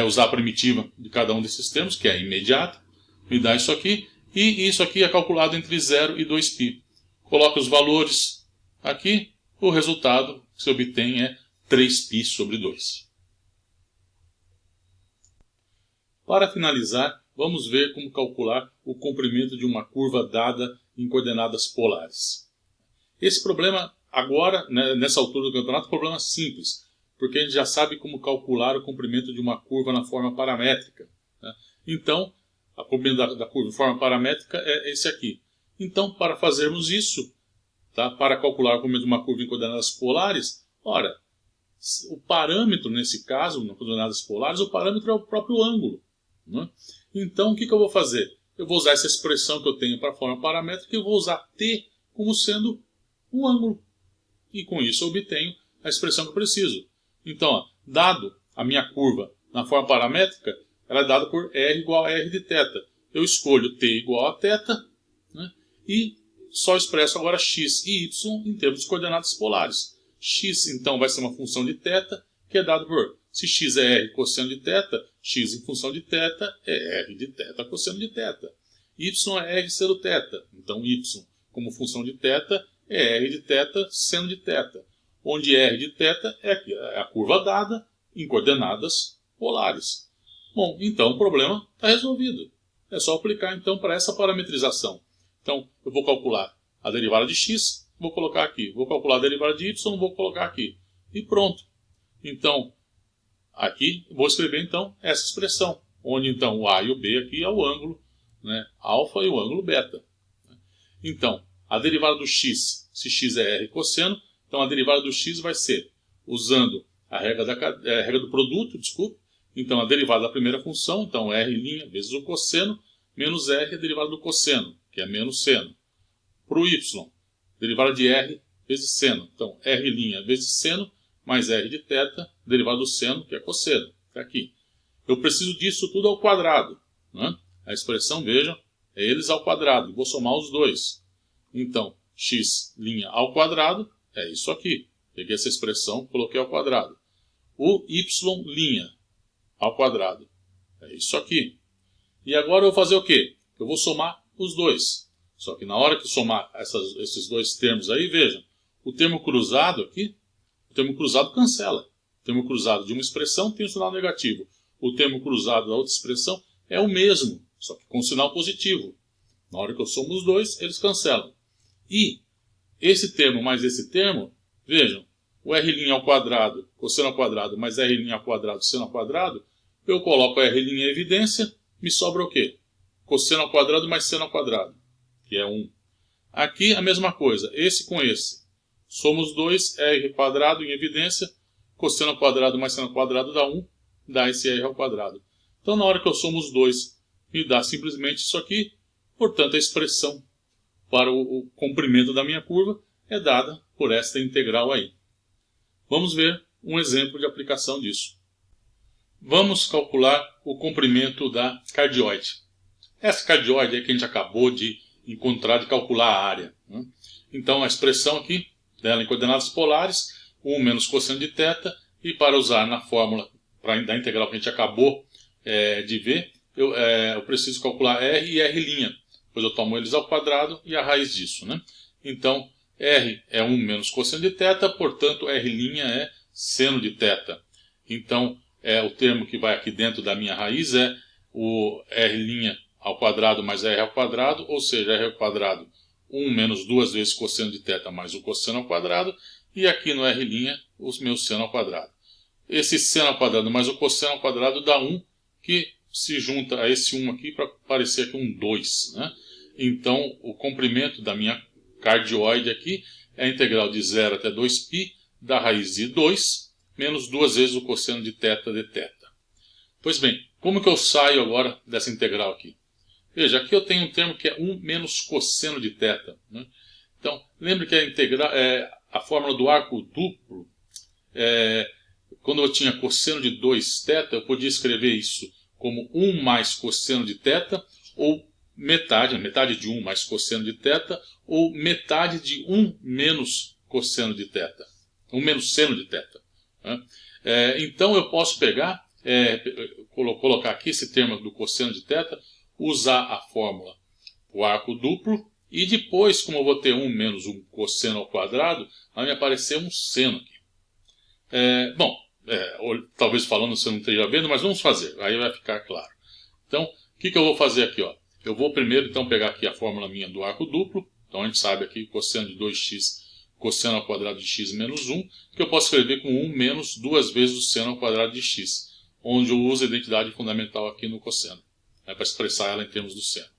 usar a primitiva de cada um desses termos, que é imediata, me dá isso aqui. E isso aqui é calculado entre 0 e 2π. Coloca os valores aqui, o resultado que se obtém é 3π sobre 2. Para finalizar, vamos ver como calcular o comprimento de uma curva dada em coordenadas polares. Esse problema, agora, nessa altura do campeonato, é um problema simples, porque a gente já sabe como calcular o comprimento de uma curva na forma paramétrica, né? Então, a comprimento da curva em forma paramétrica é esse aqui. Então, para fazermos isso, tá, para calcular o comprimento de uma curva em coordenadas polares, ora, o parâmetro nesse caso, nas coordenadas polares, o parâmetro é o próprio ângulo, né? Então, o que eu vou fazer? Eu vou usar essa expressão que eu tenho para a forma paramétrica e eu vou usar t como sendo um ângulo. E com isso eu obtenho a expressão que eu preciso. Então, dado a minha curva na forma paramétrica, ela é dada por R igual a R de θ. Eu escolho t igual a θ, né, e só expresso agora x e y em termos de coordenadas polares. X, então, vai ser uma função de θ, que é dado por, se x é R cosseno de θ, x em função de θ é R de θ cosseno de θ. Y é R seno θ, então y como função de θ é R de θ seno de θ, onde R de θ é a curva dada em coordenadas polares. Bom, então o problema está resolvido. É só aplicar então para essa parametrização. Então eu vou calcular a derivada de x, vou colocar aqui. Vou calcular a derivada de y, vou colocar aqui. E pronto. Então, aqui vou escrever então essa expressão, onde então o a e o b aqui é o ângulo, né, alfa e o ângulo beta. Então, a derivada do x, se x é r cosseno, então a derivada do x vai ser, usando a regra do produto, desculpe. Então, a derivada da primeira função, então r' vezes o cosseno, menos r, a derivada do cosseno, que é menos seno. Para o y, derivada de r vezes seno. Então, r' vezes seno, mais r de θ, derivada do seno, que é cosseno. Está aqui. Eu preciso disso tudo ao quadrado, né? A expressão, vejam, é eles ao quadrado. Vou somar os dois. Então, x' ao quadrado é isso aqui. Peguei essa expressão, coloquei ao quadrado. O y' ao quadrado é isso aqui. E agora eu vou fazer o quê? Eu vou somar os dois. Só que na hora que somar esses dois termos aí, vejam, o termo cruzado aqui, o termo cruzado cancela. O termo cruzado de uma expressão tem um sinal negativo. O termo cruzado da outra expressão é o mesmo, só que com sinal positivo. Na hora que eu somo os dois, eles cancelam. E esse termo mais esse termo, vejam, o r' ao quadrado, cosseno ao quadrado, mais r' ao quadrado, seno ao quadrado, eu coloco a r' em evidência, me sobra o quê? Cosseno ao quadrado mais seno ao quadrado, que é 1. Aqui a mesma coisa, esse com esse. Soma os dois, r quadrado em evidência, cosseno ao quadrado mais seno ao quadrado dá 1, dá esse r ao quadrado. Então na hora que eu somo os dois, me dá simplesmente isso aqui, portanto a expressão para o comprimento da minha curva é dada por esta integral aí. Vamos ver um exemplo de aplicação disso. Vamos calcular o comprimento da cardioide. Essa cardioide é que a gente acabou de encontrar, de calcular a área, né? Então a expressão aqui dela em coordenadas polares, 1 menos cosseno de θ, e para usar na fórmula da integral que a gente acabou de ver, eu preciso calcular R e R', pois eu tomo eles ao quadrado e a raiz disso, né? Então, R é 1 menos cosseno de θ, portanto, R' é seno de θ. Então, o termo que vai aqui dentro da minha raiz é o R' ao quadrado mais R ao quadrado, ou seja, R ao quadrado 1 menos 2 vezes cosseno de θ mais o cosseno ao quadrado, e aqui no R', o meu seno ao quadrado. Esse seno ao quadrado mais o cosseno ao quadrado dá 1, que se junta a esse 1 aqui para parecer aqui um 2. Né? Então, o comprimento da minha cardioide aqui é a integral de 0 até 2π da raiz de 2 menos 2 vezes o cosseno de θ de θ. Pois bem, como que eu saio agora dessa integral aqui? Veja, aqui eu tenho um termo que é 1 menos cosseno de θ. Né? Então, lembre que a fórmula do arco duplo, quando eu tinha cosseno de 2θ, eu podia escrever isso como 1 mais cosseno de θ, ou metade de 1 mais cosseno de θ, ou metade de 1 menos cosseno de θ. 1 menos seno de θ. Né? Então eu posso pegar, colocar aqui esse termo do cosseno de θ, usar a fórmula, o arco duplo, e depois, como eu vou ter 1 menos um cosseno ao quadrado, vai me aparecer um seno aqui. Talvez falando você não esteja vendo, mas vamos fazer, aí vai ficar claro. Então, o que eu vou fazer aqui? Ó? Eu vou primeiro então pegar aqui a fórmula minha do arco duplo. Então a gente sabe aqui cosseno de 2x, cosseno ao quadrado de x menos 1, que eu posso escrever com 1 menos 2 vezes o seno ao quadrado de x, onde eu uso a identidade fundamental aqui no cosseno, para expressar ela em termos do seno.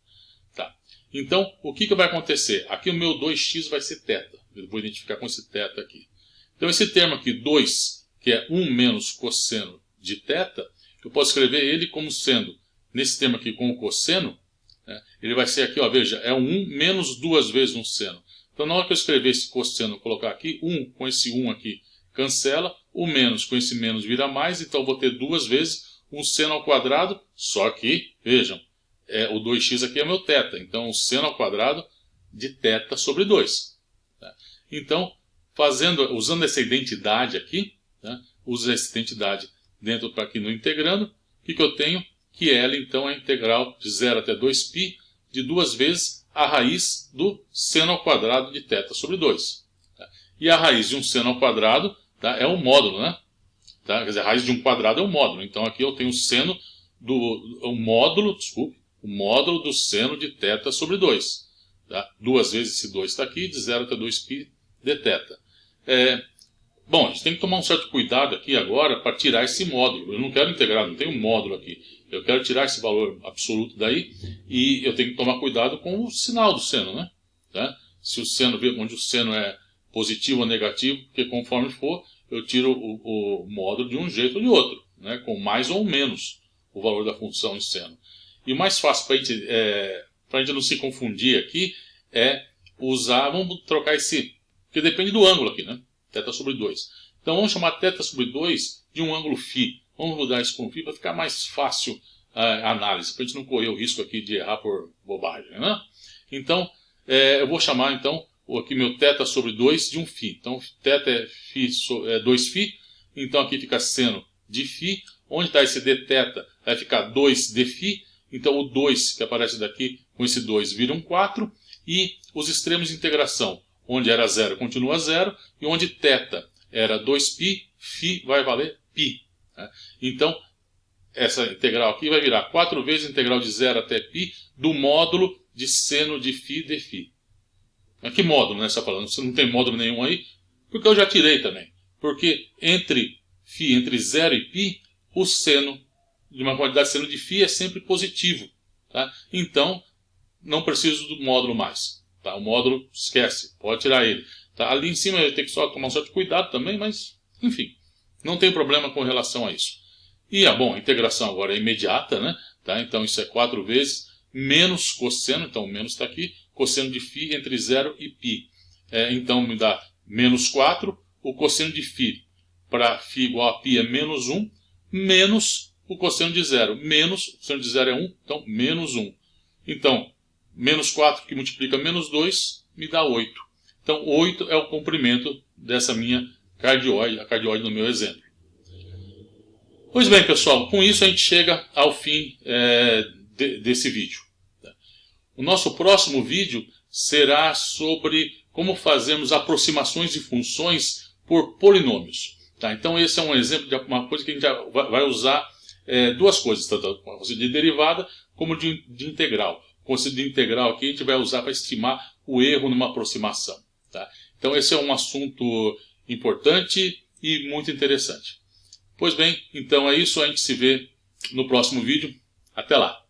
Tá. Então, o que vai acontecer? Aqui o meu 2x vai ser θ. Eu vou identificar com esse θ aqui. Então esse termo aqui, 2, que é 1 menos cosseno de θ, eu posso escrever ele como sendo, nesse termo aqui com o cosseno, ele vai ser aqui, ó, veja, é 1 menos 2 vezes um seno. Então na hora que eu escrever esse cosseno, colocar aqui, 1 com esse 1 aqui cancela, o menos com esse menos vira mais, então eu vou ter 2 vezes um seno ao quadrado, só que, vejam, o 2x aqui é meu θ, então o seno ao quadrado de θ sobre 2. Então, usando essa identidade aqui, uso essa identidade dentro para aqui no integrando, o que eu tenho? Que ela então é a integral de 0 até 2π de 2 vezes a raiz do seno ao quadrado de θ sobre 2. E a raiz de um seno ao quadrado é o módulo, né? Quer dizer, a raiz de um quadrado é o módulo. Então aqui eu tenho o módulo do seno de θ sobre 2. 2 vezes esse 2 está aqui, de 0 até 2π de θ. Bom, a gente tem que tomar um certo cuidado aqui agora para tirar esse módulo. Eu não quero integrar, não tem um módulo aqui. Eu quero tirar esse valor absoluto daí e eu tenho que tomar cuidado com o sinal do seno, né? Se o seno, onde o seno é positivo ou negativo, porque conforme for, eu tiro o módulo de um jeito ou de outro, né? Com mais ou menos o valor da função em seno. E o mais fácil para a gente não se confundir aqui é usar, vamos trocar porque depende do ângulo aqui, né? θ sobre 2. Então vamos chamar θ sobre 2 de um ângulo φ. Vamos mudar isso para um φ para ficar mais fácil a análise, para a gente não correr o risco aqui de errar por bobagem, né? Então, eu vou chamar então aqui meu θ sobre 2 de um φ. Então, θ é 2φ, então aqui fica seno de φ. Onde está esse dθ? Vai ficar 2 dφ. Então o 2 que aparece daqui, com esse 2 vira um 4. E os extremos de integração, onde era 0 continua 0, e onde θ era 2π, φ vai valer π. Então, essa integral aqui vai virar 4 vezes a integral de 0 até π do módulo de seno de φ dφ. Que módulo, né? Você está falando? Você não tem módulo nenhum aí? Porque eu já tirei também. Porque entre 0 e π, o seno de uma quantidade de seno de φ é sempre positivo. Então, não preciso do módulo mais. O módulo, esquece, pode tirar ele. Ali em cima eu tenho que só tomar um certo cuidado também, mas, enfim, não tem problema com relação a isso. E a integração agora é imediata, né? Então isso é 4 vezes menos cosseno, então o menos está aqui, cosseno de φ entre 0 e π. Então me dá menos 4, o cosseno de φ para φ igual a π é menos 1, menos o cosseno de 0. O cosseno de 0 é 1, então menos 1. Então, menos 4 que multiplica menos 2 me dá 8. Então, 8 é o comprimento dessa minha cardioide, a cardioide no meu exemplo. Pois bem, pessoal, com isso a gente chega ao fim desse vídeo. O nosso próximo vídeo será sobre como fazemos aproximações de funções por polinômios. Tá? Então esse é um exemplo de uma coisa que a gente já vai usar duas coisas, tanto o conceito de derivada como de integral. O conceito de integral aqui a gente vai usar para estimar o erro numa aproximação. Tá? Então esse é um assunto importante e muito interessante. Pois bem, então é isso, a gente se vê no próximo vídeo. Até lá!